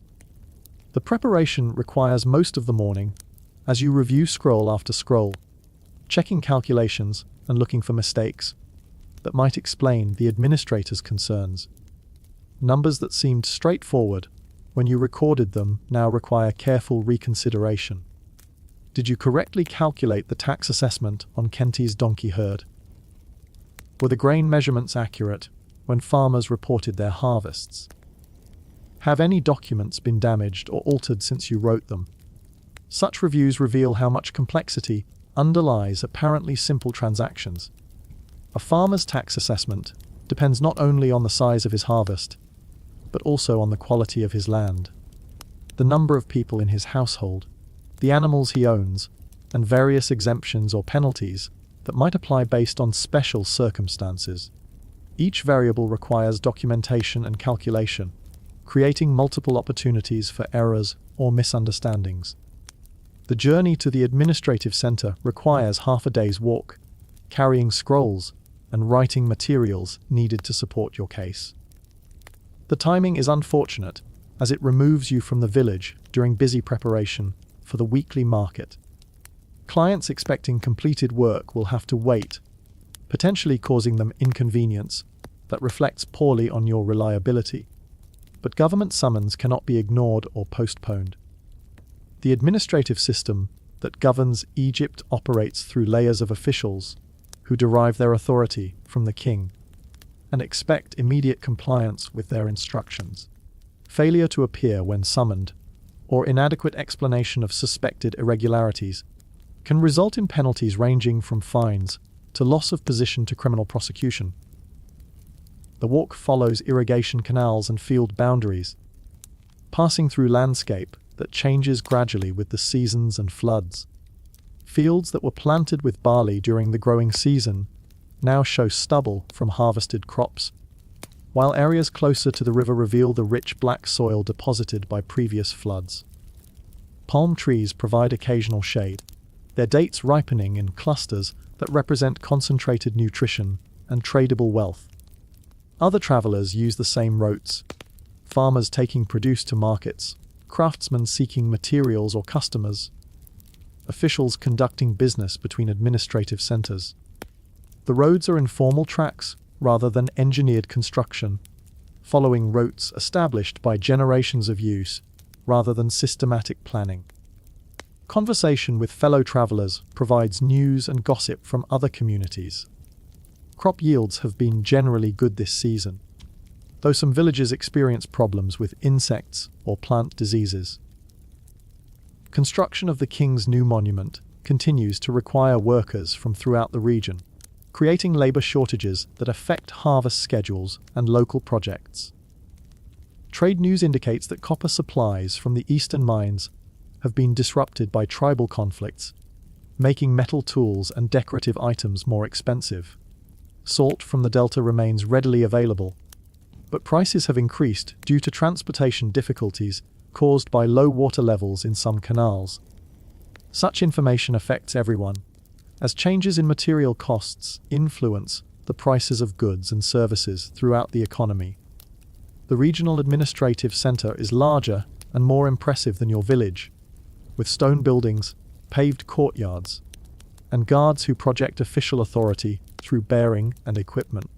The preparation requires most of the morning as you review scroll after scroll, checking calculations and looking for mistakes that might explain the administrator's concerns. Numbers that seemed straightforward when you recorded them now require careful reconsideration. Did you correctly calculate the tax assessment on Kenti's donkey herd? Were the grain measurements accurate when farmers reported their harvests? Have any documents been damaged or altered since you wrote them? Such reviews reveal how much complexity underlies apparently simple transactions. A farmer's tax assessment depends not only on the size of his harvest, but also on the quality of his land, the number of people in his household, the animals he owns, and various exemptions or penalties that might apply based on special circumstances. Each variable requires documentation and calculation, creating multiple opportunities for errors or misunderstandings. The journey to the administrative center requires half a day's walk, carrying scrolls and writing materials needed to support your case. The timing is unfortunate, as it removes you from the village during busy preparation for the weekly market. Clients expecting completed work will have to wait, potentially causing them inconvenience that reflects poorly on your reliability. But government summons cannot be ignored or postponed. The administrative system that governs Egypt operates through layers of officials who derive their authority from the king and expect immediate compliance with their instructions. Failure to appear when summoned, or inadequate explanation of suspected irregularities, can result in penalties ranging from fines to loss of position to criminal prosecution. The walk follows irrigation canals and field boundaries, passing through landscape that changes gradually with the seasons and floods. Fields that were planted with barley during the growing season now show stubble from harvested crops, while areas closer to the river reveal the rich black soil deposited by previous floods. Palm trees provide occasional shade, their dates ripening in clusters that represent concentrated nutrition and tradable wealth. Other travelers use the same routes, farmers taking produce to markets, craftsmen seeking materials or customers, officials conducting business between administrative centers. The roads are informal tracks rather than engineered construction, following routes established by generations of use rather than systematic planning. Conversation with fellow travelers provides news and gossip from other communities. Crop yields have been generally good this season, though some villages experience problems with insects or plant diseases. Construction of the king's new monument continues to require workers from throughout the region, creating labor shortages that affect harvest schedules and local projects. Trade news indicates that copper supplies from the eastern mines have been disrupted by tribal conflicts, making metal tools and decorative items more expensive. Salt from the delta remains readily available, but prices have increased due to transportation difficulties caused by low water levels in some canals. Such information affects everyone, as changes in material costs influence the prices of goods and services throughout the economy. The regional administrative center is larger and more impressive than your village, with stone buildings, paved courtyards, and guards who project official authority through bearing and equipment.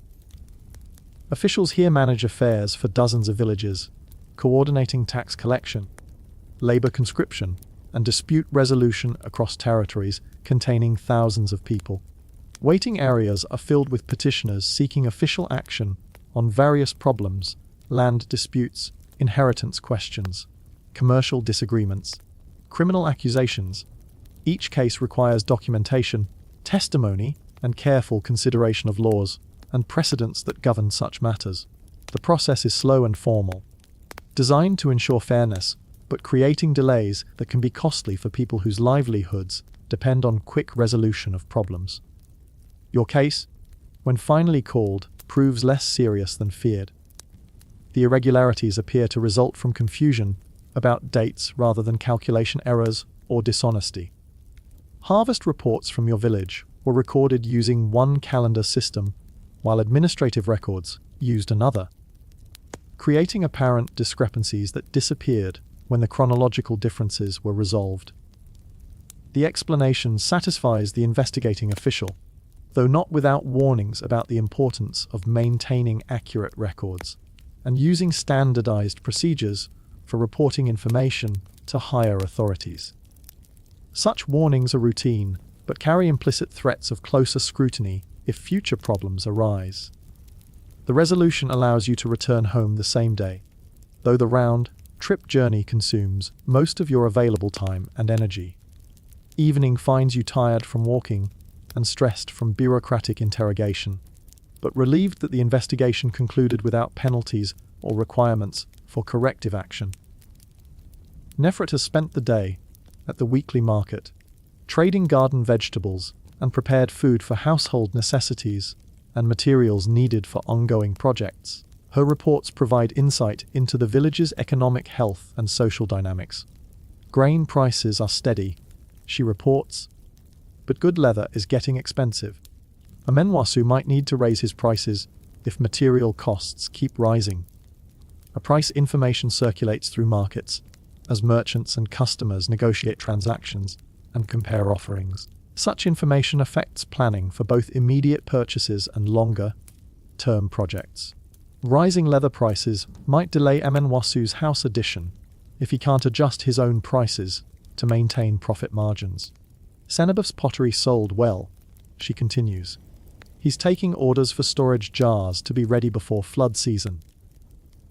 Officials here manage affairs for dozens of villages, coordinating tax collection, labor conscription, and dispute resolution across territories containing thousands of people. Waiting areas are filled with petitioners seeking official action on various problems, land disputes, inheritance questions, commercial disagreements, criminal accusations. Each case requires documentation, testimony, and careful consideration of laws and precedents that govern such matters. The process is slow and formal, designed to ensure fairness, but creating delays that can be costly for people whose livelihoods depend on quick resolution of problems. Your case, when finally called, proves less serious than feared. The irregularities appear to result from confusion about dates rather than calculation errors or dishonesty. Harvest reports from your village were recorded using one calendar system, while administrative records used another, creating apparent discrepancies that disappeared when the chronological differences were resolved. The explanation satisfies the investigating official, though not without warnings about the importance of maintaining accurate records and using standardized procedures for reporting information to higher authorities. Such warnings are routine, but carry implicit threats of closer scrutiny if future problems arise. The resolution allows you to return home the same day, though the round-trip journey consumes most of your available time and energy. Evening finds you tired from walking and stressed from bureaucratic interrogation, but relieved that the investigation concluded without penalties or requirements for corrective action. Nefret has spent the day at the weekly market, trading garden vegetables and prepared food for household necessities and materials needed for ongoing projects. Her reports provide insight into the village's economic health and social dynamics. Grain prices are steady, she reports, but good leather is getting expensive. Amenwasu might need to raise his prices if material costs keep rising. A price information circulates through markets as merchants and customers negotiate transactions and compare offerings. Such information affects planning for both immediate purchases and longer-term projects. Rising leather prices might delay Amenwasu's house addition if he can't adjust his own prices to maintain profit margins. Senebuf's pottery sold well, she continues. He's taking orders for storage jars to be ready before flood season.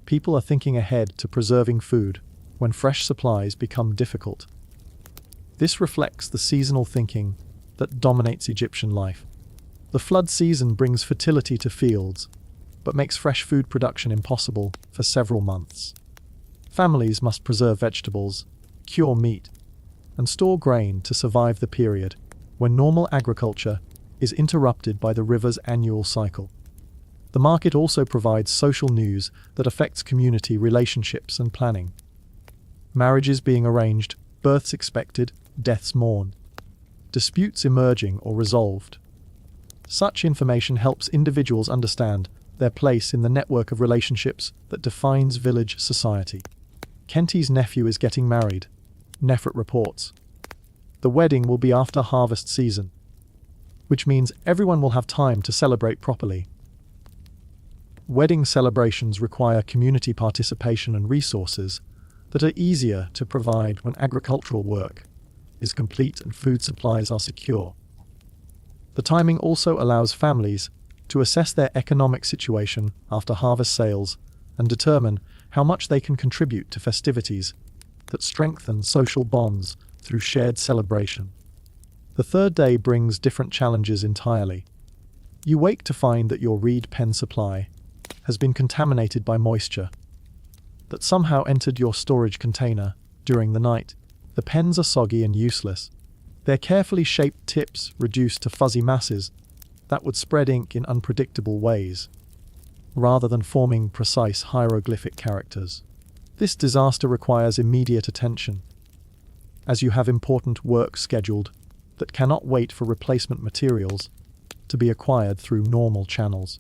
People are thinking ahead to preserving food when fresh supplies become difficult. This reflects the seasonal thinking that dominates Egyptian life. The flood season brings fertility to fields, but makes fresh food production impossible for several months. Families must preserve vegetables, cure meat, and store grain to survive the period when normal agriculture is interrupted by the river's annual cycle. The market also provides social news that affects community relationships and planning. Marriages being arranged, births expected, deaths mourned, disputes emerging or resolved. Such information helps individuals understand their place in the network of relationships that defines village society. Kenti's nephew is getting married, Nefret reports. The wedding will be after harvest season, which means everyone will have time to celebrate properly. Wedding celebrations require community participation and resources that are easier to provide when agricultural work is complete and food supplies are secure. The timing also allows families to assess their economic situation after harvest sales and determine how much they can contribute to festivities that strengthen social bonds through shared celebration. The third day brings different challenges entirely. You wake to find that your reed pen supply has been contaminated by moisture that somehow entered your storage container during the night. The pens are soggy and useless. Their carefully shaped tips reduced to fuzzy masses that would spread ink in unpredictable ways, rather than forming precise hieroglyphic characters. This disaster requires immediate attention, as you have important work scheduled that cannot wait for replacement materials to be acquired through normal channels.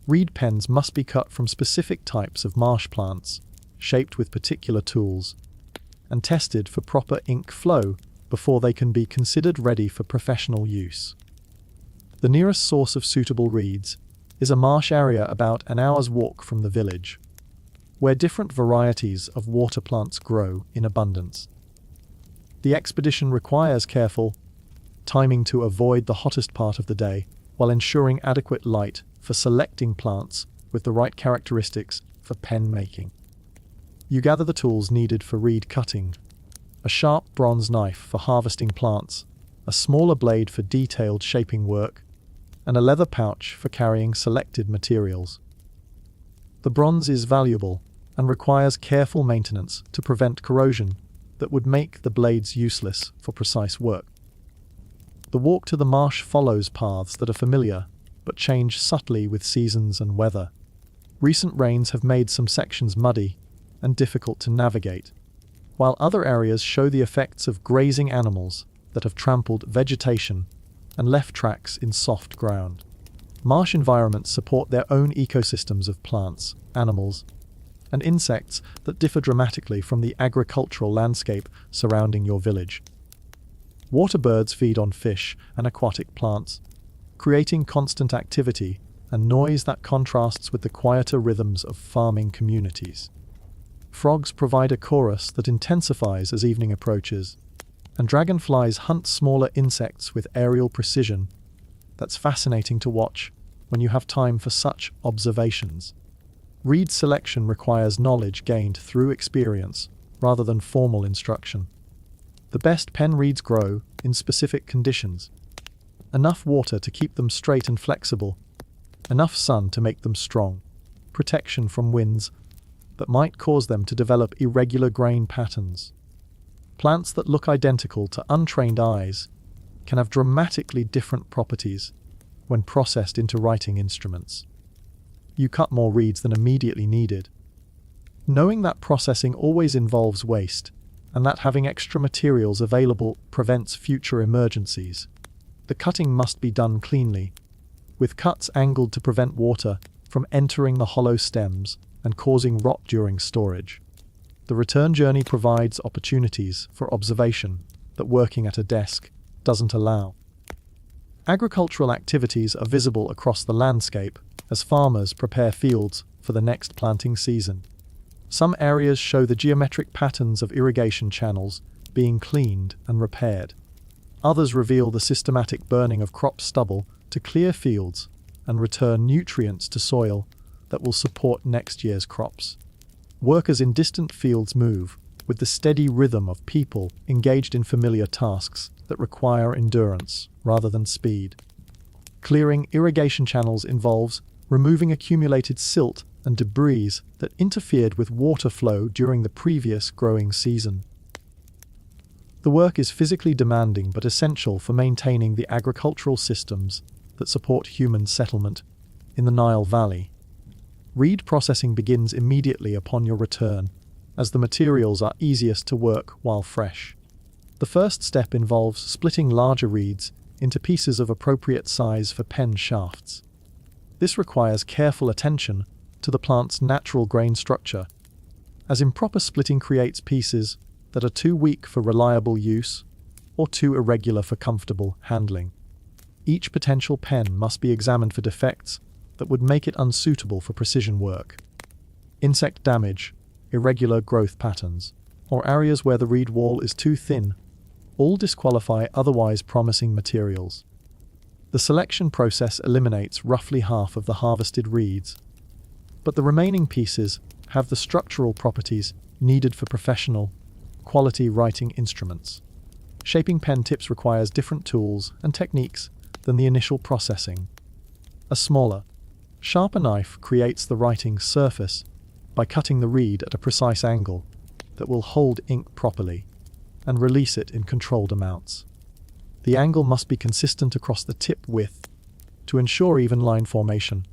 Reed pens must be cut from specific types of marsh plants, shaped with particular tools, and tested for proper ink flow before they can be considered ready for professional use. The nearest source of suitable reeds is a marsh area about an hour's walk from the village, where different varieties of water plants grow in abundance. The expedition requires careful timing to avoid the hottest part of the day, while ensuring adequate light for selecting plants with the right characteristics for pen making. You gather the tools needed for reed cutting: a sharp bronze knife for harvesting plants, a smaller blade for detailed shaping work, and a leather pouch for carrying selected materials. The bronze is valuable and requires careful maintenance to prevent corrosion that would make the blades useless for precise work. The walk to the marsh follows paths that are familiar but change subtly with seasons and weather. Recent rains have made some sections muddy and difficult to navigate, while other areas show the effects of grazing animals that have trampled vegetation and left tracks in soft ground. Marsh environments support their own ecosystems of plants, animals, and insects that differ dramatically from the agricultural landscape surrounding your village. Water birds feed on fish and aquatic plants, creating constant activity and noise that contrasts with the quieter rhythms of farming communities. Frogs provide a chorus that intensifies as evening approaches, and dragonflies hunt smaller insects with aerial precision that's fascinating to watch when you have time for such observations. Reed selection requires knowledge gained through experience rather than formal instruction. The best pen reeds grow in specific conditions: enough water to keep them straight and flexible, enough sun to make them strong, protection from winds that might cause them to develop irregular grain patterns. Plants that look identical to untrained eyes can have dramatically different properties when processed into writing instruments. You cut more reeds than immediately needed. Knowing that processing always involves waste, and that having extra materials available prevents future emergencies, the cutting must be done cleanly, with cuts angled to prevent water from entering the hollow stems and causing rot during storage. The return journey provides opportunities for observation that working at a desk doesn't allow. Agricultural activities are visible across the landscape as farmers prepare fields for the next planting season. Some areas show the geometric patterns of irrigation channels being cleaned and repaired. Others reveal the systematic burning of crop stubble to clear fields and return nutrients to soil that will support next year's crops. Workers in distant fields move with the steady rhythm of people engaged in familiar tasks that require endurance rather than speed. Clearing irrigation channels involves removing accumulated silt and debris that interfered with water flow during the previous growing season. The work is physically demanding but essential for maintaining the agricultural systems that support human settlement in the Nile Valley. Reed processing begins immediately upon your return, as the materials are easiest to work while fresh. The first step involves splitting larger reeds into pieces of appropriate size for pen shafts. This requires careful attention to the plant's natural grain structure, as improper splitting creates pieces that are too weak for reliable use or too irregular for comfortable handling. Each potential pen must be examined for defects that would make it unsuitable for precision work. Insect damage, irregular growth patterns, or areas where the reed wall is too thin all disqualify otherwise promising materials. The selection process eliminates roughly half of the harvested reeds, but the remaining pieces have the structural properties needed for professional, quality writing instruments. Shaping pen tips requires different tools and techniques than the initial processing. A smaller, sharper knife creates the writing surface by cutting the reed at a precise angle that will hold ink properly and release it in controlled amounts. The angle must be consistent across the tip width to ensure even line formation,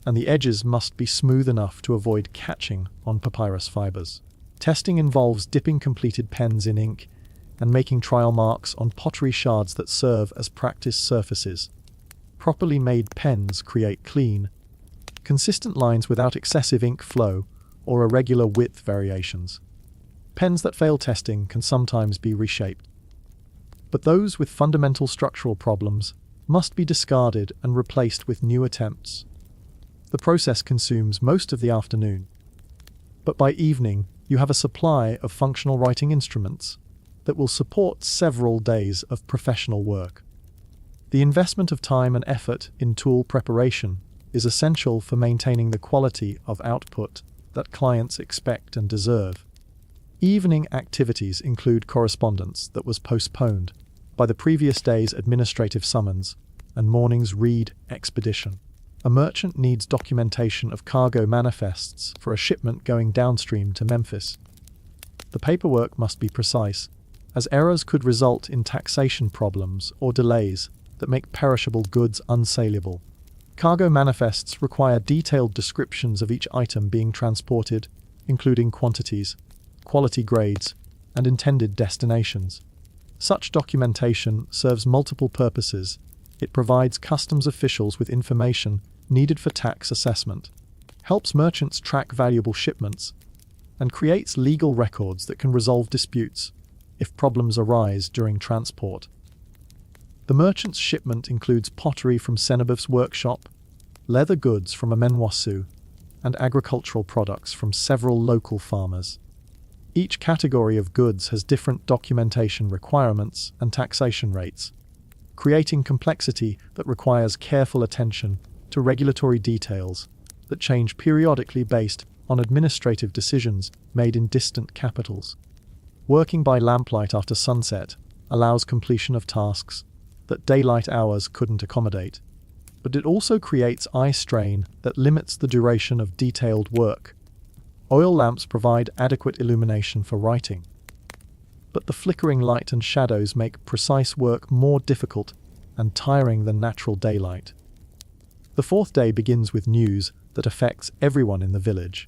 and the edges must be smooth enough to avoid catching on papyrus fibers. Testing involves dipping completed pens in ink and making trial marks on pottery shards that serve as practice surfaces. Properly made pens create clean, consistent lines without excessive ink flow or irregular width variations. Pens that fail testing can sometimes be reshaped, but those with fundamental structural problems must be discarded and replaced with new attempts. The process consumes most of the afternoon, but by evening you have a supply of functional writing instruments that will support several days of professional work. The investment of time and effort in tool preparation is essential for maintaining the quality of output that clients expect and deserve. Evening activities include correspondence that was postponed by the previous day's administrative summons and morning's reed expedition. A merchant needs documentation of cargo manifests for a shipment going downstream to Memphis. The paperwork must be precise, as errors could result in taxation problems or delays that make perishable goods unsaleable. Cargo manifests require detailed descriptions of each item being transported, including quantities, quality grades, and intended destinations. Such documentation serves multiple purposes. It provides customs officials with information needed for tax assessment, helps merchants track valuable shipments, and creates legal records that can resolve disputes if problems arise during transport. The merchant's shipment includes pottery from Senebev's workshop, leather goods from Amenwasu, and agricultural products from several local farmers. Each category of goods has different documentation requirements and taxation rates, creating complexity that requires careful attention to regulatory details that change periodically based on administrative decisions made in distant capitals. Working by lamplight after sunset allows completion of tasks that daylight hours couldn't accommodate, but it also creates eye strain that limits the duration of detailed work. Oil lamps provide adequate illumination for writing, but the flickering light and shadows make precise work more difficult and tiring than natural daylight. The fourth day begins with news that affects everyone in the village.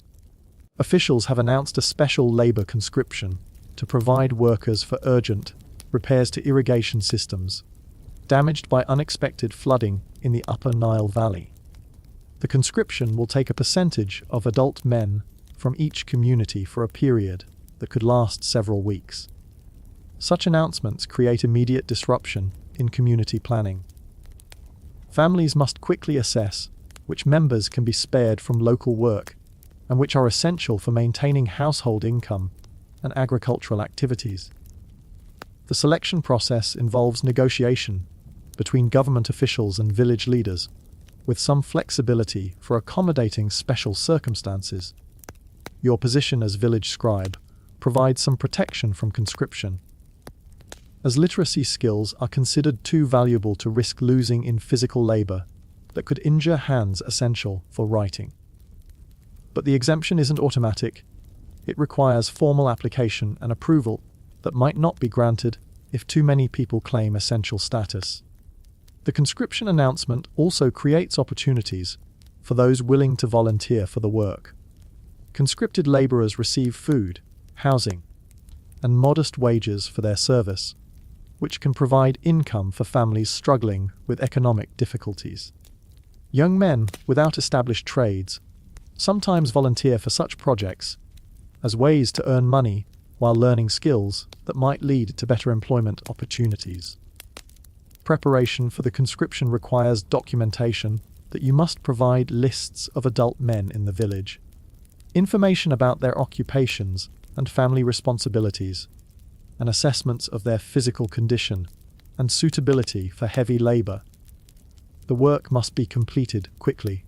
Officials have announced a special labor conscription to provide workers for urgent repairs to irrigation systems damaged by unexpected flooding in the upper Nile Valley. The conscription will take a percentage of adult men from each community for a period that could last several weeks. Such announcements create immediate disruption in community planning. Families must quickly assess which members can be spared from local work and which are essential for maintaining household income and agricultural activities. The selection process involves negotiation between government officials and village leaders, with some flexibility for accommodating special circumstances. Your position as village scribe provides some protection from conscription, as literacy skills are considered too valuable to risk losing in physical labor that could injure hands essential for writing. But the exemption isn't automatic. It requires formal application and approval that might not be granted if too many people claim essential status. The conscription announcement also creates opportunities for those willing to volunteer for the work. Conscripted laborers receive food, housing, and modest wages for their service, which can provide income for families struggling with economic difficulties. Young men without established trades sometimes volunteer for such projects as ways to earn money while learning skills that might lead to better employment opportunities. Preparation for the conscription requires documentation that you must provide lists of adult men in the village, information about their occupations and family responsibilities, and assessments of their physical condition and suitability for heavy labor. The work must be completed quickly,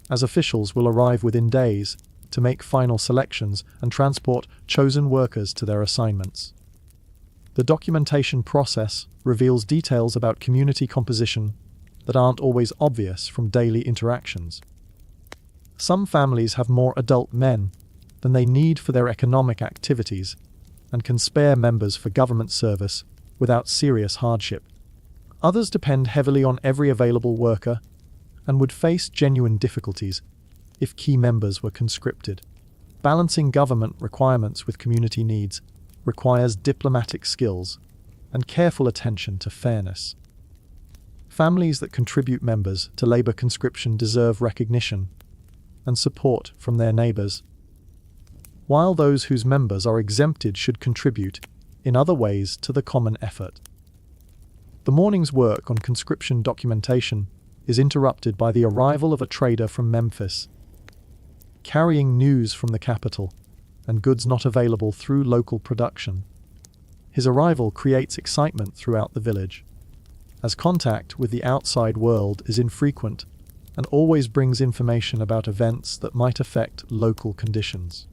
as officials will arrive within days to make final selections and transport chosen workers to their assignments. The documentation process reveals details about community composition that aren't always obvious from daily interactions. Some families have more adult men than they need for their economic activities and can spare members for government service without serious hardship. Others depend heavily on every available worker and would face genuine difficulties if key members were conscripted. Balancing government requirements with community needs requires diplomatic skills and careful attention to fairness. Families that contribute members to labor conscription deserve recognition and support from their neighbors, while those whose members are exempted should contribute in other ways to the common effort. The morning's work on conscription documentation is interrupted by the arrival of a trader from Memphis, carrying news from the capital and goods not available through local production. His arrival creates excitement throughout the village, as contact with the outside world is infrequent and always brings information about events that might affect local conditions.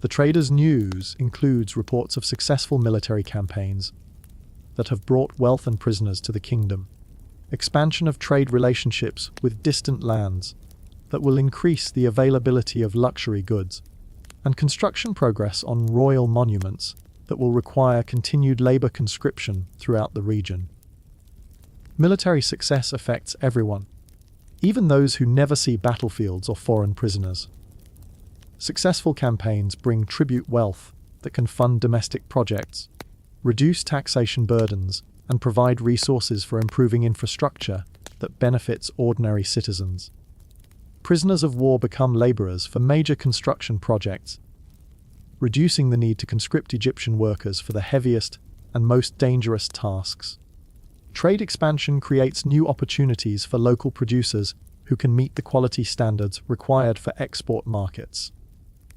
The trader's news includes reports of successful military campaigns that have brought wealth and prisoners to the kingdom, expansion of trade relationships with distant lands that will increase the availability of luxury goods, and construction progress on royal monuments that will require continued labor conscription throughout the region. Military success affects everyone, even those who never see battlefields or foreign prisoners. Successful campaigns bring tribute wealth that can fund domestic projects, reduce taxation burdens, and provide resources for improving infrastructure that benefits ordinary citizens. Prisoners of war become laborers for major construction projects, reducing the need to conscript Egyptian workers for the heaviest and most dangerous tasks. Trade expansion creates new opportunities for local producers who can meet the quality standards required for export markets.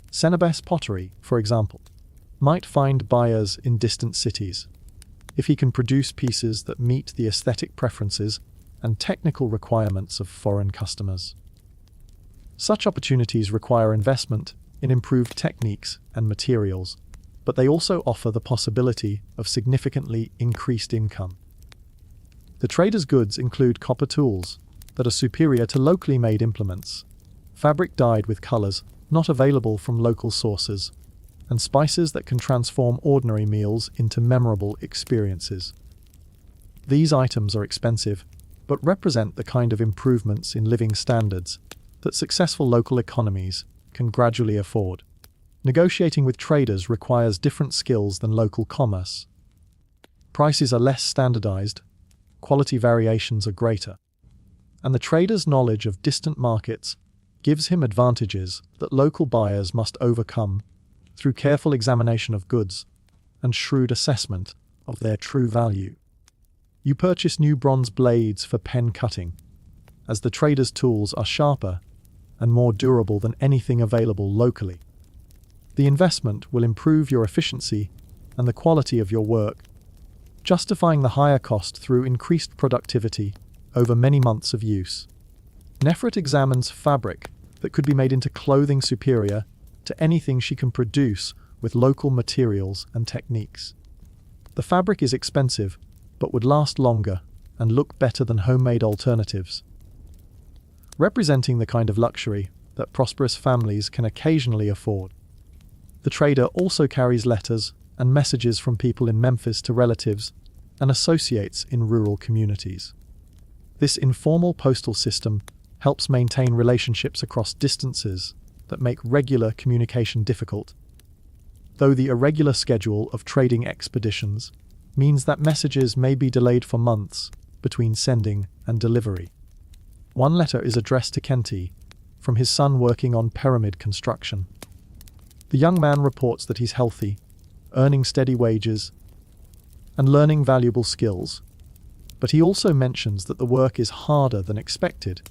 Cenobes pottery, for example, might find buyers in distant cities if he can produce pieces that meet the aesthetic preferences and technical requirements of foreign customers. Such opportunities require investment in improved techniques and materials, but they also offer the possibility of significantly increased income. The trader's goods include copper tools that are superior to locally made implements, fabric dyed with colors not available from local sources, and spices that can transform ordinary meals into memorable experiences. These items are expensive, but represent the kind of improvements in living standards that successful local economies can gradually afford. Negotiating with traders requires different skills than local commerce. Prices are less standardized, quality variations are greater. and the trader's knowledge of distant markets gives him advantages that local buyers must overcome through careful examination of goods and shrewd assessment of their true value. You purchase new bronze blades for pen cutting, as the trader's tools are sharper and more durable than anything available locally. The investment will improve your efficiency and the quality of your work, justifying the higher cost through increased productivity over many months of use. Nefret examines fabric that could be made into clothing superior to anything she can produce with local materials and techniques. The fabric is expensive, but would last longer and look better than homemade alternatives, representing the kind of luxury that prosperous families can occasionally afford. The trader also carries letters and messages from people in Memphis to relatives and associates in rural communities. This informal postal system helps maintain relationships across distances that make regular communication difficult, though the irregular schedule of trading expeditions means that messages may be delayed for months between sending and delivery. One letter is addressed to Kenti from his son working on pyramid construction. The young man reports that he's healthy, earning steady wages, and learning valuable skills, but he also mentions that the work is harder than expected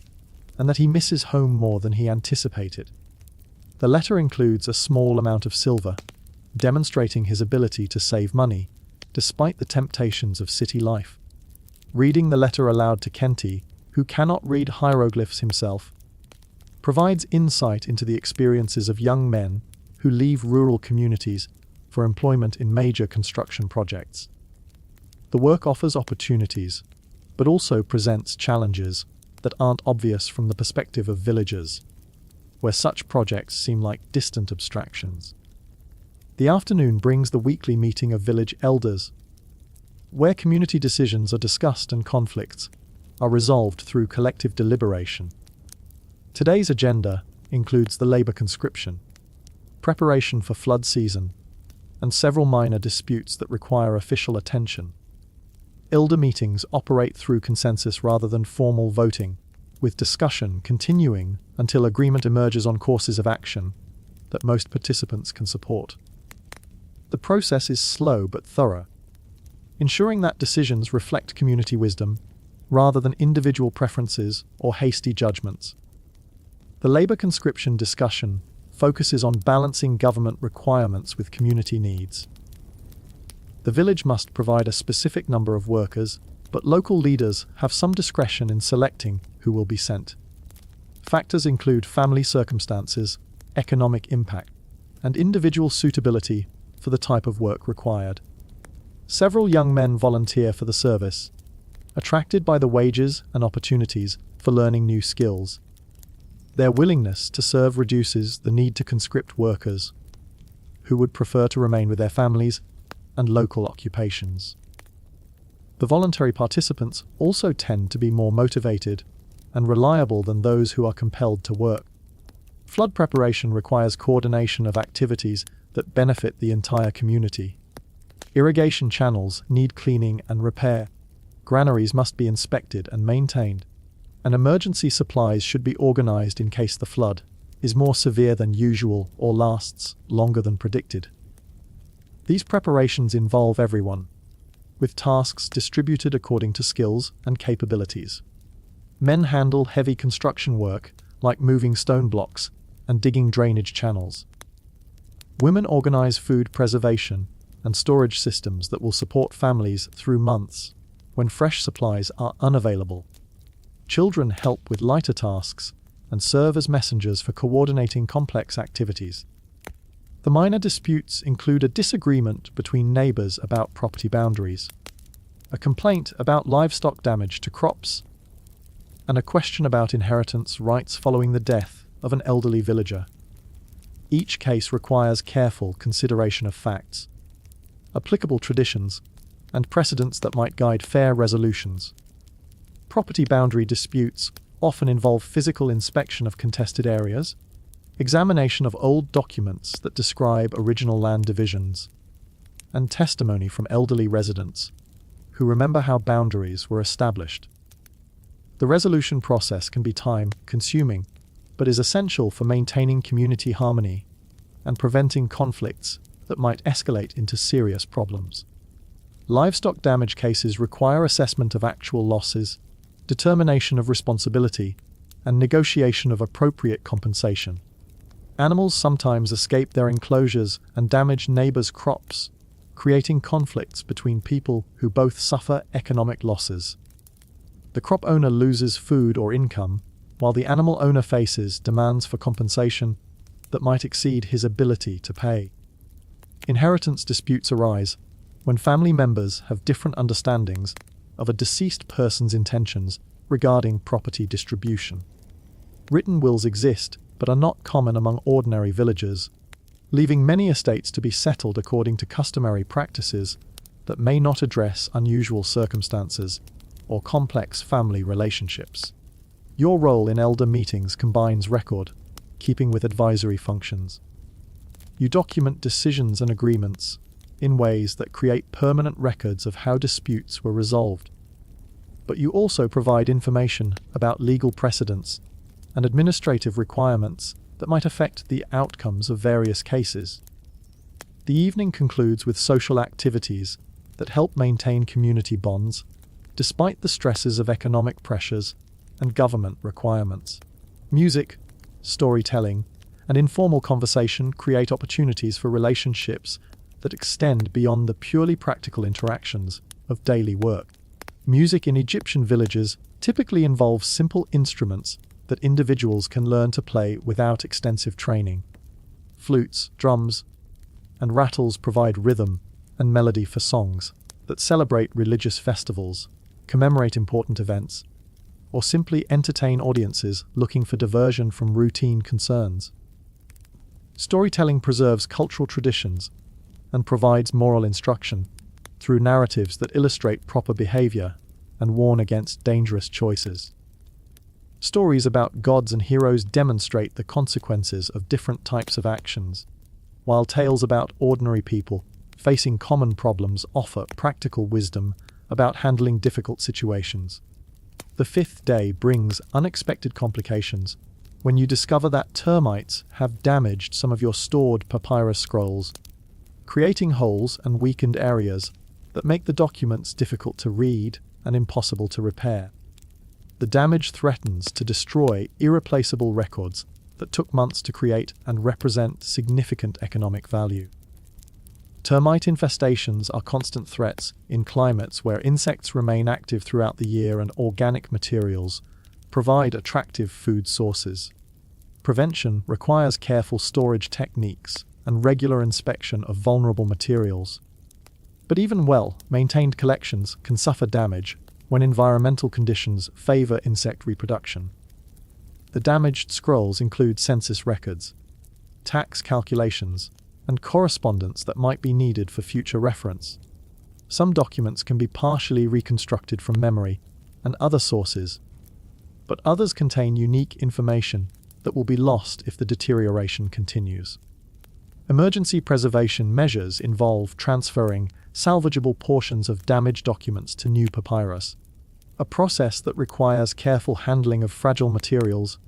and that he misses home more than he anticipated. The letter includes a small amount of silver, demonstrating his ability to save money despite the temptations of city life. Reading the letter aloud to Kenti, who cannot read hieroglyphs himself, provides insight into the experiences of young men who leave rural communities for employment in major construction projects. The work offers opportunities, but also presents challenges that aren't obvious from the perspective of villagers, where such projects seem like distant abstractions. The afternoon brings the weekly meeting of village elders, where community decisions are discussed and conflicts are resolved through collective deliberation. Today's agenda includes the labor conscription, preparation for flood season, and several minor disputes that require official attention. Elder meetings operate through consensus rather than formal voting, with discussion continuing until agreement emerges on courses of action that most participants can support. The process is slow but thorough, ensuring that decisions reflect community wisdom rather than individual preferences or hasty judgments. The labor conscription discussion focuses on balancing government requirements with community needs. The village must provide a specific number of workers, but local leaders have some discretion in selecting who will be sent. Factors include family circumstances, economic impact, and individual suitability for the type of work required. Several young men volunteer for the service, attracted by the wages and opportunities for learning new skills. Their willingness to serve reduces the need to conscript workers who would prefer to remain with their families and local occupations. The voluntary participants also tend to be more motivated and reliable than those who are compelled to work. Flood preparation requires coordination of activities that benefit the entire community. Irrigation channels need cleaning and repair. Granaries must be inspected and maintained, and emergency supplies should be organized in case the flood is more severe than usual or lasts longer than predicted. These preparations involve everyone, with tasks distributed according to skills and capabilities. Men handle heavy construction work, like moving stone blocks and digging drainage channels. Women organize food preservation and storage systems that will support families through months when fresh supplies are unavailable. Children help with lighter tasks and serve as messengers for coordinating complex activities. The minor disputes include a disagreement between neighbors about property boundaries, a complaint about livestock damage to crops, and a question about inheritance rights following the death of an elderly villager. Each case requires careful consideration of facts, applicable traditions, and precedents that might guide fair resolutions. Property boundary disputes often involve physical inspection of contested areas, examination of old documents that describe original land divisions, and testimony from elderly residents who remember how boundaries were established. The resolution process can be time-consuming, but is essential for maintaining community harmony and preventing conflicts that might escalate into serious problems. Livestock damage cases require assessment of actual losses, determination of responsibility, and negotiation of appropriate compensation. Animals sometimes escape their enclosures and damage neighbors' crops, creating conflicts between people who both suffer economic losses. The crop owner loses food or income, while the animal owner faces demands for compensation that might exceed his ability to pay. Inheritance disputes arise when family members have different understandings of a deceased person's intentions regarding property distribution. Written wills exist, but are not common among ordinary villagers, leaving many estates to be settled according to customary practices that may not address unusual circumstances or complex family relationships. Your role in elder meetings combines record keeping with advisory functions. You document decisions and agreements in ways that create permanent records of how disputes were resolved. But you also provide information about legal precedents and administrative requirements that might affect the outcomes of various cases. The evening concludes with social activities that help maintain community bonds, despite the stresses of economic pressures and government requirements. Music, storytelling, and informal conversation create opportunities for relationships that extend beyond the purely practical interactions of daily work. Music in Egyptian villages typically involves simple instruments that individuals can learn to play without extensive training. Flutes, drums, and rattles provide rhythm and melody for songs that celebrate religious festivals, commemorate important events, or simply entertain audiences looking for diversion from routine concerns. Storytelling preserves cultural traditions and provides moral instruction through narratives that illustrate proper behavior and warn against dangerous choices. Stories about gods and heroes demonstrate the consequences of different types of actions, while tales about ordinary people facing common problems offer practical wisdom about handling difficult situations. The fifth day brings unexpected complications when you discover that termites have damaged some of your stored papyrus scrolls, creating holes and weakened areas that make the documents difficult to read and impossible to repair. The damage threatens to destroy irreplaceable records that took months to create and represent significant economic value. Termite infestations are constant threats in climates where insects remain active throughout the year and organic materials provide attractive food sources. Prevention requires careful storage techniques and regular inspection of vulnerable materials. But even well-maintained collections can suffer damage when environmental conditions favor insect reproduction. The damaged scrolls include census records, tax calculations, and correspondence that might be needed for future reference. Some documents can be partially reconstructed from memory and other sources, but others contain unique information that will be lost if the deterioration continues. Emergency preservation measures involve transferring salvageable portions of damaged documents to new papyrus, a process that requires careful handling of fragile materials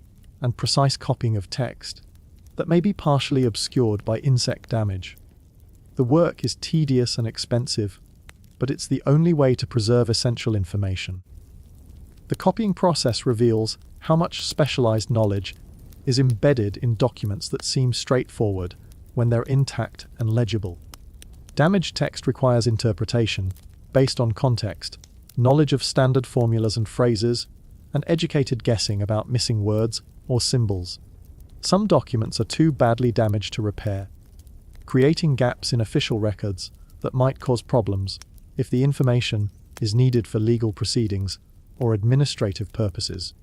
and precise copying of text that may be partially obscured by insect damage. The work is tedious and expensive, but it's the only way to preserve essential information. The copying process reveals how much specialized knowledge is embedded in documents that seem straightforward when they're intact and legible. Damaged text requires interpretation based on context, knowledge of standard formulas and phrases, and educated guessing about missing words or symbols. Some documents are too badly damaged to repair, creating gaps in official records that might cause problems if the information is needed for legal proceedings or administrative purposes.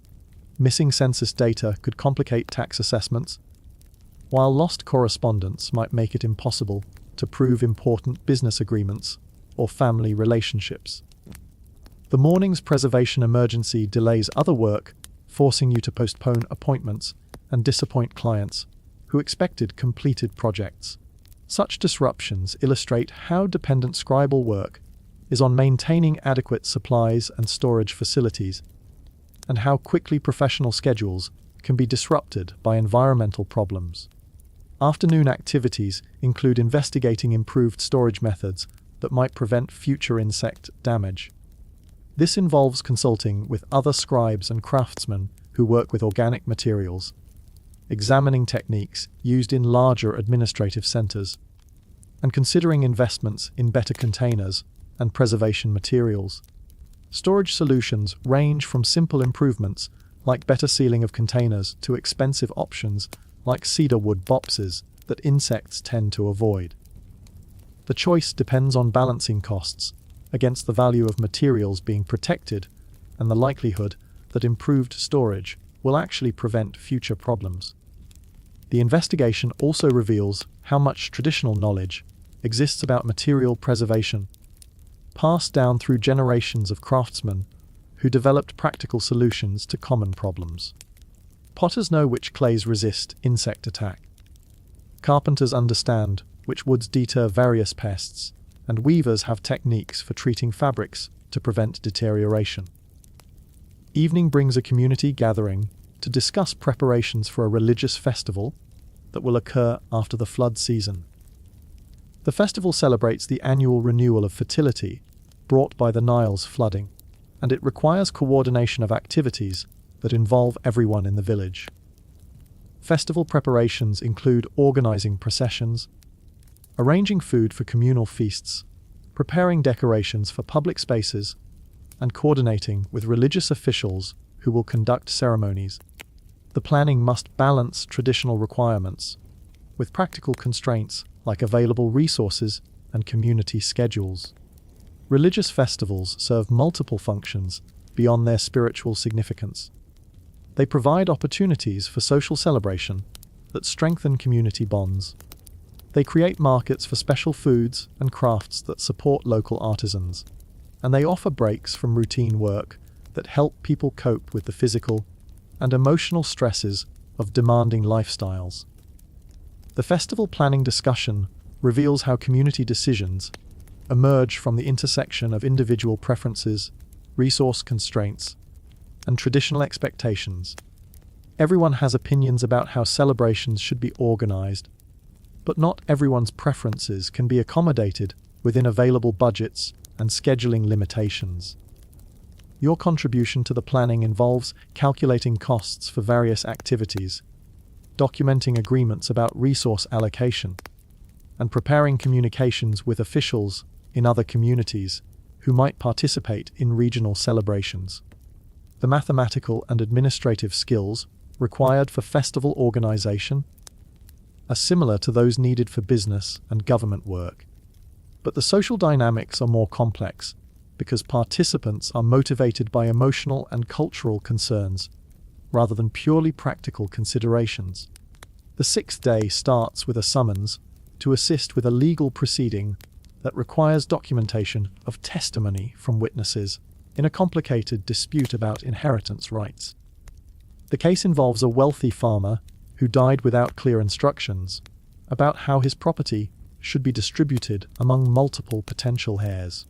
Missing census data could complicate tax assessments, while lost correspondence might make it impossible to prove important business agreements or family relationships. The morning's preservation emergency delays other work, forcing you to postpone appointments and disappoint clients who expected completed projects. Such disruptions illustrate how dependent scribal work is on maintaining adequate supplies and storage facilities. and how quickly professional schedules can be disrupted by environmental problems. Afternoon activities include investigating improved storage methods that might prevent future insect damage. This involves consulting with other scribes and craftsmen who work with organic materials, examining techniques used in larger administrative centers, and considering investments in better containers and preservation materials. Storage solutions range from simple improvements like better sealing of containers to expensive options like cedar wood boxes that insects tend to avoid. The choice depends on balancing costs against the value of materials being protected and the likelihood that improved storage will actually prevent future problems. The investigation also reveals how much traditional knowledge exists about material preservation, passed down through generations of craftsmen who developed practical solutions to common problems. Potters know which clays resist insect attack. Carpenters understand which woods deter various pests, and weavers have techniques for treating fabrics to prevent deterioration. Evening brings a community gathering to discuss preparations for a religious festival that will occur after the flood season. The festival celebrates the annual renewal of fertility brought by the Nile's flooding, and it requires coordination of activities that involve everyone in the village. Festival preparations include organizing processions, arranging food for communal feasts, preparing decorations for public spaces, and coordinating with religious officials who will conduct ceremonies. The planning must balance traditional requirements with practical constraints like available resources and community schedules. Religious festivals serve multiple functions beyond their spiritual significance. They provide opportunities for social celebration that strengthen community bonds. They create markets for special foods and crafts that support local artisans, and they offer breaks from routine work that help people cope with the physical and emotional stresses of demanding lifestyles. The festival planning discussion reveals how community decisions emerge from the intersection of individual preferences, resource constraints, and traditional expectations. Everyone has opinions about how celebrations should be organized, but not everyone's preferences can be accommodated within available budgets and scheduling limitations. Your contribution to the planning involves calculating costs for various activities, documenting agreements about resource allocation, and preparing communications with officials in other communities who might participate in regional celebrations. The mathematical and administrative skills required for festival organization are similar to those needed for business and government work, but the social dynamics are more complex because participants are motivated by emotional and cultural concerns rather than purely practical considerations. The sixth day starts with a summons to assist with a legal proceeding that requires documentation of testimony from witnesses in a complicated dispute about inheritance rights. The case involves a wealthy farmer who died without clear instructions about how his property should be distributed among multiple potential heirs.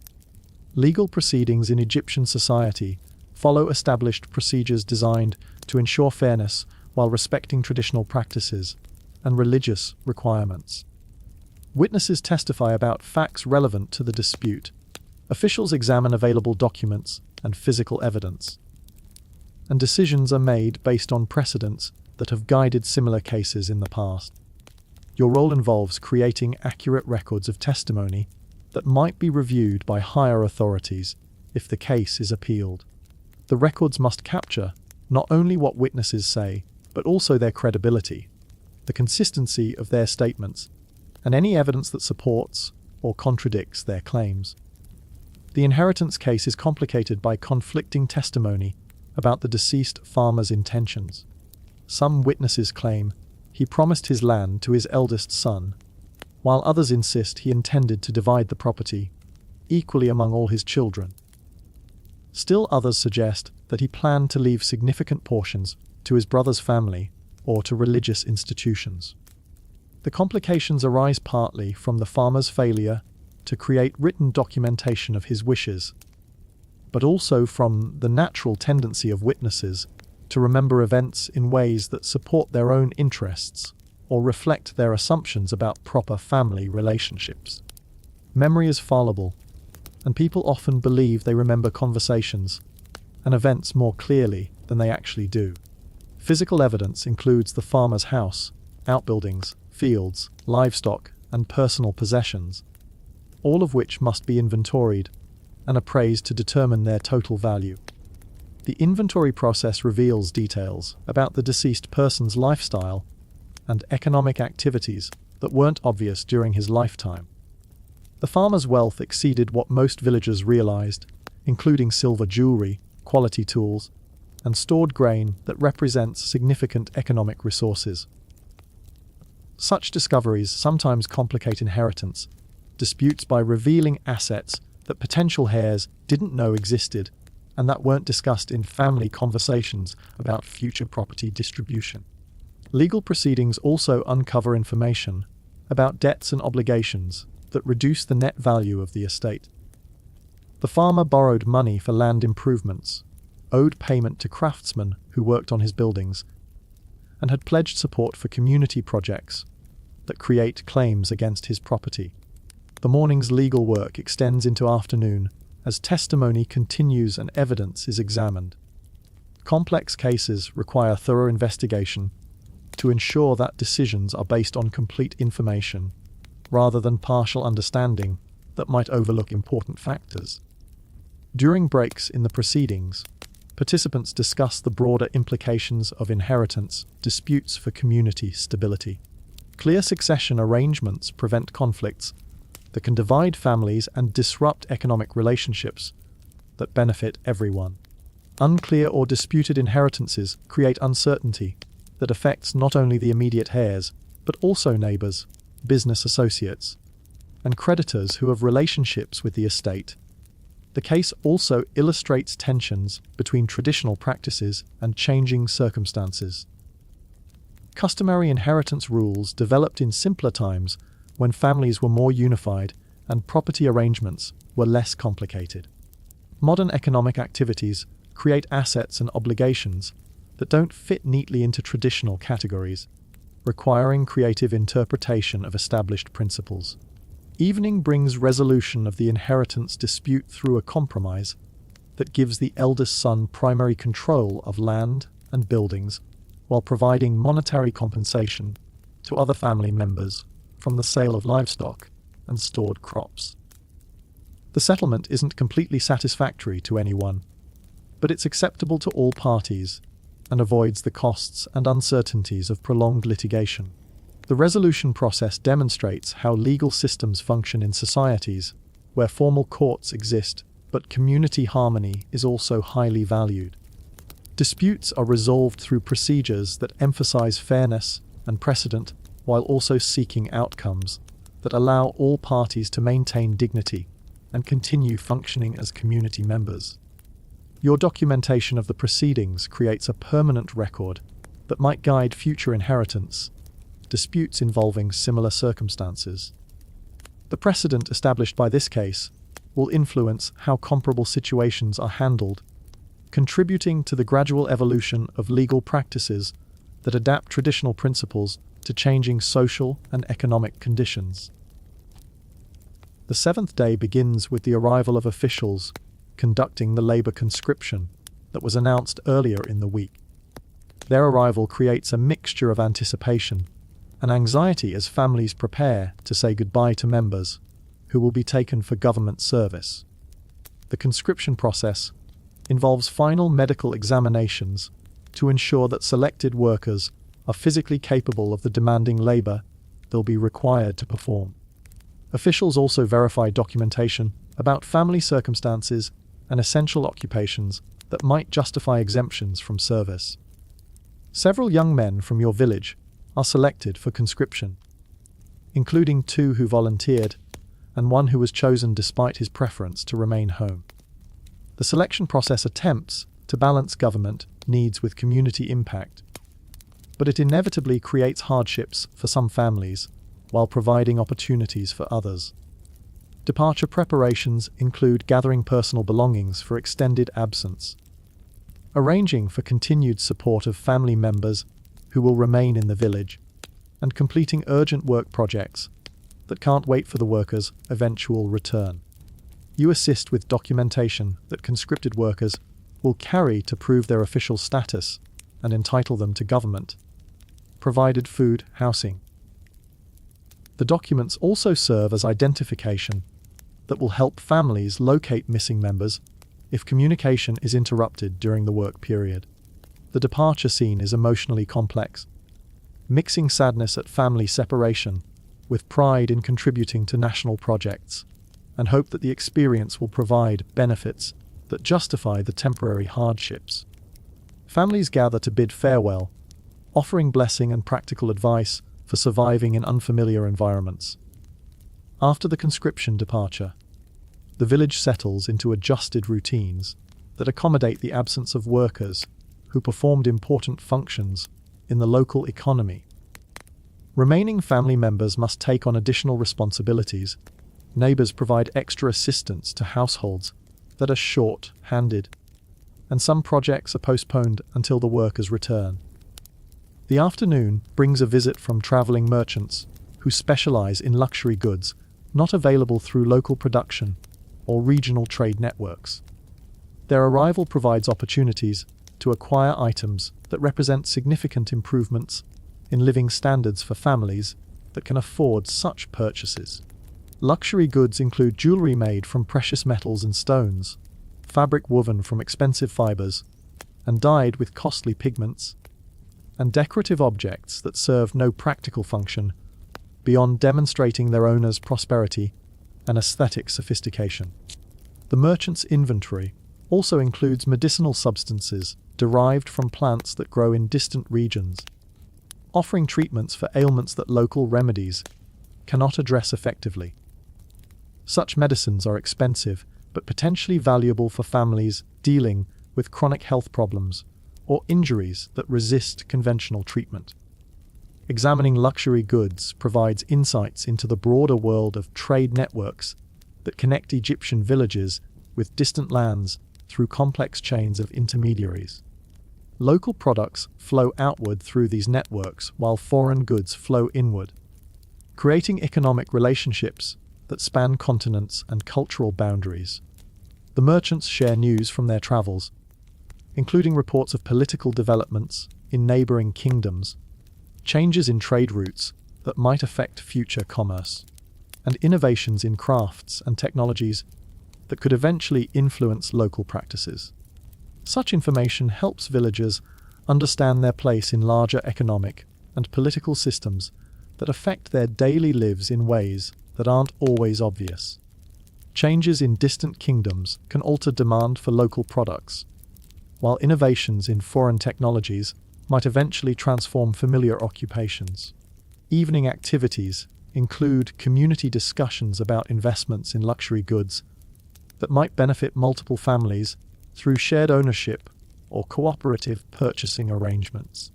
Legal proceedings in Egyptian society follow established procedures designed to ensure fairness while respecting traditional practices and religious requirements. Witnesses testify about facts relevant to the dispute. Officials examine available documents and physical evidence, and decisions are made based on precedents that have guided similar cases in the past. Your role involves creating accurate records of testimony that might be reviewed by higher authorities if the case is appealed. The records must capture not only what witnesses say, but also their credibility, the consistency of their statements, and any evidence that supports or contradicts their claims. The inheritance case is complicated by conflicting testimony about the deceased farmer's intentions. Some witnesses claim he promised his land to his eldest son, while others insist he intended to divide the property equally among all his children. Still others suggest that he planned to leave significant portions to his brother's family or to religious institutions. The complications arise partly from the farmer's failure to create written documentation of his wishes. but also from the natural tendency of witnesses to remember events in ways that support their own interests or reflect their assumptions about proper family relationships. Memory is fallible, and people often believe they remember conversations and events more clearly than they actually do. Physical evidence includes the farmer's house, outbuildings, fields, livestock, and personal possessions, all of which must be inventoried and appraised to determine their total value. The inventory process reveals details about the deceased person's lifestyle and economic activities that weren't obvious during his lifetime. The farmer's wealth exceeded what most villagers realized, including silver jewelry, quality tools, and stored grain that represents significant economic resources. Such discoveries sometimes complicate inheritance disputes by revealing assets that potential heirs didn't know existed and that weren't discussed in family conversations about future property distribution. Legal proceedings also uncover information about debts and obligations that reduce the net value of the estate. The farmer borrowed money for land improvements, owed payment to craftsmen who worked on his buildings, and had pledged support for community projects that create claims against his property. The morning's legal work extends into afternoon as testimony continues and evidence is examined. Complex cases require thorough investigation to ensure that decisions are based on complete information rather than partial understanding that might overlook important factors. During breaks in the proceedings, participants discuss the broader implications of inheritance disputes for community stability. Clear succession arrangements prevent conflicts that can divide families and disrupt economic relationships that benefit everyone. Unclear or disputed inheritances create uncertainty that affects not only the immediate heirs, but also neighbors, business associates, and creditors who have relationships with the estate. The case also illustrates tensions between traditional practices and changing circumstances. Customary inheritance rules developed in simpler times when families were more unified and property arrangements were less complicated. Modern economic activities create assets and obligations that don't fit neatly into traditional categories, requiring creative interpretation of established principles. Evening brings resolution of the inheritance dispute through a compromise that gives the eldest son primary control of land and buildings while providing monetary compensation to other family members from the sale of livestock and stored crops. The settlement isn't completely satisfactory to anyone, but it's acceptable to all parties and avoids the costs and uncertainties of prolonged litigation. The resolution process demonstrates how legal systems function in societies where formal courts exist, but community harmony is also highly valued. Disputes are resolved through procedures that emphasize fairness and precedent while also seeking outcomes that allow all parties to maintain dignity and continue functioning as community members. Your documentation of the proceedings creates a permanent record that might guide future inheritance disputes involving similar circumstances. The precedent established by this case will influence how comparable situations are handled, contributing to the gradual evolution of legal practices that adapt traditional principles to changing social and economic conditions. The seventh day begins with the arrival of officials conducting the labor conscription that was announced earlier in the week. Their arrival creates a mixture of anticipation and anxiety as families prepare to say goodbye to members who will be taken for government service. The conscription process involves final medical examinations to ensure that selected workers are physically capable of the demanding labor they'll be required to perform. Officials also verify documentation about family circumstances and essential occupations that might justify exemptions from service. Several young men from your village are selected for conscription, including 2 who volunteered and 1 who was chosen despite his preference to remain home. The selection process attempts to balance government needs with community impact, but it inevitably creates hardships for some families while providing opportunities for others. Departure preparations include gathering personal belongings for extended absence, arranging for continued support of family members who will remain in the village, and completing urgent work projects that can't wait for the workers' eventual return. You assist with documentation that conscripted workers will carry to prove their official status and entitle them to government provided food, housing. The documents also serve as identification that will help families locate missing members if communication is interrupted during the work period. The departure scene is emotionally complex, mixing sadness at family separation with pride in contributing to national projects, and hope that the experience will provide benefits that justify the temporary hardships. Families gather to bid farewell, offering blessing and practical advice for surviving in unfamiliar environments. After the conscription departure, the village settles into adjusted routines that accommodate the absence of workers who performed important functions in the local economy. Remaining family members must take on additional responsibilities. Neighbors provide extra assistance to households that are short-handed, and some projects are postponed until the workers return. The afternoon brings a visit from traveling merchants who specialize in luxury goods not available through local production or regional trade networks. Their arrival provides opportunities to acquire items that represent significant improvements in living standards for families that can afford such purchases. Luxury goods include jewelry made from precious metals and stones, fabric woven from expensive fibers, and dyed with costly pigments, and decorative objects that serve no practical function beyond demonstrating their owner's prosperity and aesthetic sophistication. The merchant's inventory also includes medicinal substances derived from plants that grow in distant regions, offering treatments for ailments that local remedies cannot address effectively. Such medicines are expensive but potentially valuable for families dealing with chronic health problems or injuries that resist conventional treatment. Examining luxury goods provides insights into the broader world of trade networks that connect Egyptian villages with distant lands through complex chains of intermediaries. Local products flow outward through these networks while foreign goods flow inward, creating economic relationships that span continents and cultural boundaries. The merchants share news from their travels, including reports of political developments in neighboring kingdoms, changes in trade routes that might affect future commerce, and innovations in crafts and technologies that could eventually influence local practices. Such information helps villagers understand their place in larger economic and political systems that affect their daily lives in ways that aren't always obvious. Changes in distant kingdoms can alter demand for local products, while innovations in foreign technologies might eventually transform familiar occupations. Evening activities include community discussions about investments in luxury goods that might benefit multiple families through shared ownership or cooperative purchasing arrangements.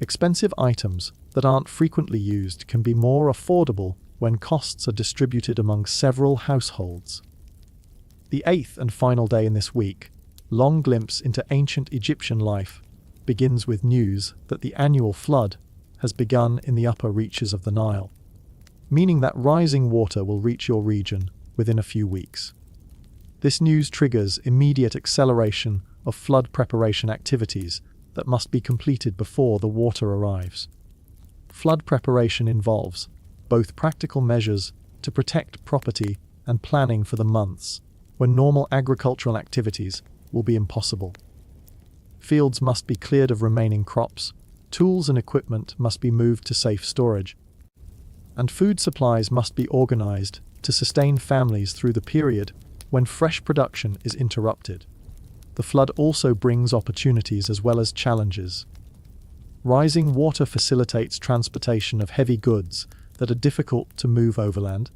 Expensive items that aren't frequently used can be more affordable when costs are distributed among several households. The eighth and final day in this week, long glimpse into ancient Egyptian life, begins with news that the annual flood has begun in the upper reaches of the Nile, meaning that rising water will reach your region within a few weeks. This news triggers immediate acceleration of flood preparation activities that must be completed before the water arrives. Flood preparation involves both practical measures to protect property and planning for the months when normal agricultural activities will be impossible. Fields must be cleared of remaining crops, tools and equipment must be moved to safe storage, and food supplies must be organized to sustain families through the period when fresh production is interrupted. The flood also brings opportunities as well as challenges. Rising water facilitates transportation of heavy goods that are difficult to move overland,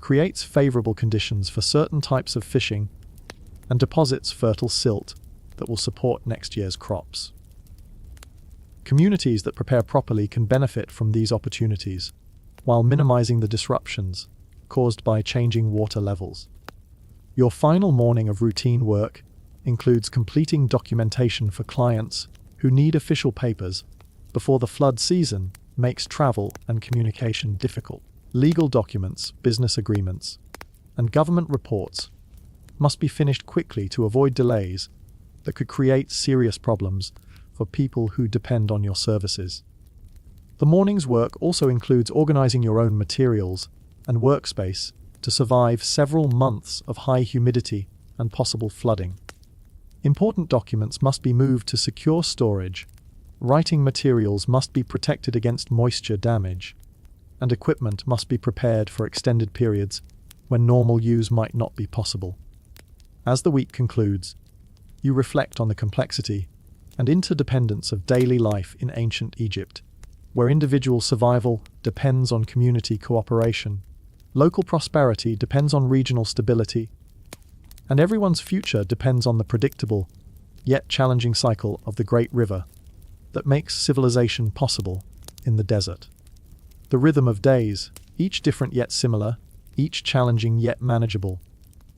creates favorable conditions for certain types of fishing, and deposits fertile silt that will support next year's crops. Communities that prepare properly can benefit from these opportunities, while minimizing the disruptions caused by changing water levels. Your final morning of routine work includes completing documentation for clients who need official papers before the flood season makes travel and communication difficult. Legal documents, business agreements, and government reports must be finished quickly to avoid delays that could create serious problems for people who depend on your services. The morning's work also includes organizing your own materials and workspace to survive several months of high humidity and possible flooding. Important documents must be moved to secure storage, writing materials must be protected against moisture damage, and equipment must be prepared for extended periods when normal use might not be possible. As the week concludes, you reflect on the complexity and interdependence of daily life in ancient Egypt, where individual survival depends on community cooperation, local prosperity depends on regional stability, and everyone's future depends on the predictable, yet challenging cycle of the great river that makes civilization possible in the desert. The rhythm of days, each different yet similar, each challenging yet manageable,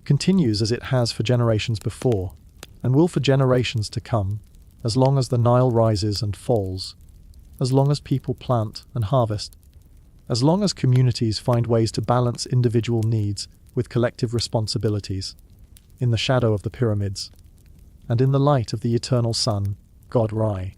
continues as it has for generations before, and will for generations to come, as long as the Nile rises and falls, as long as people plant and harvest, as long as communities find ways to balance individual needs with collective responsibilities, in the shadow of the pyramids, and in the light of the eternal sun, God Rai.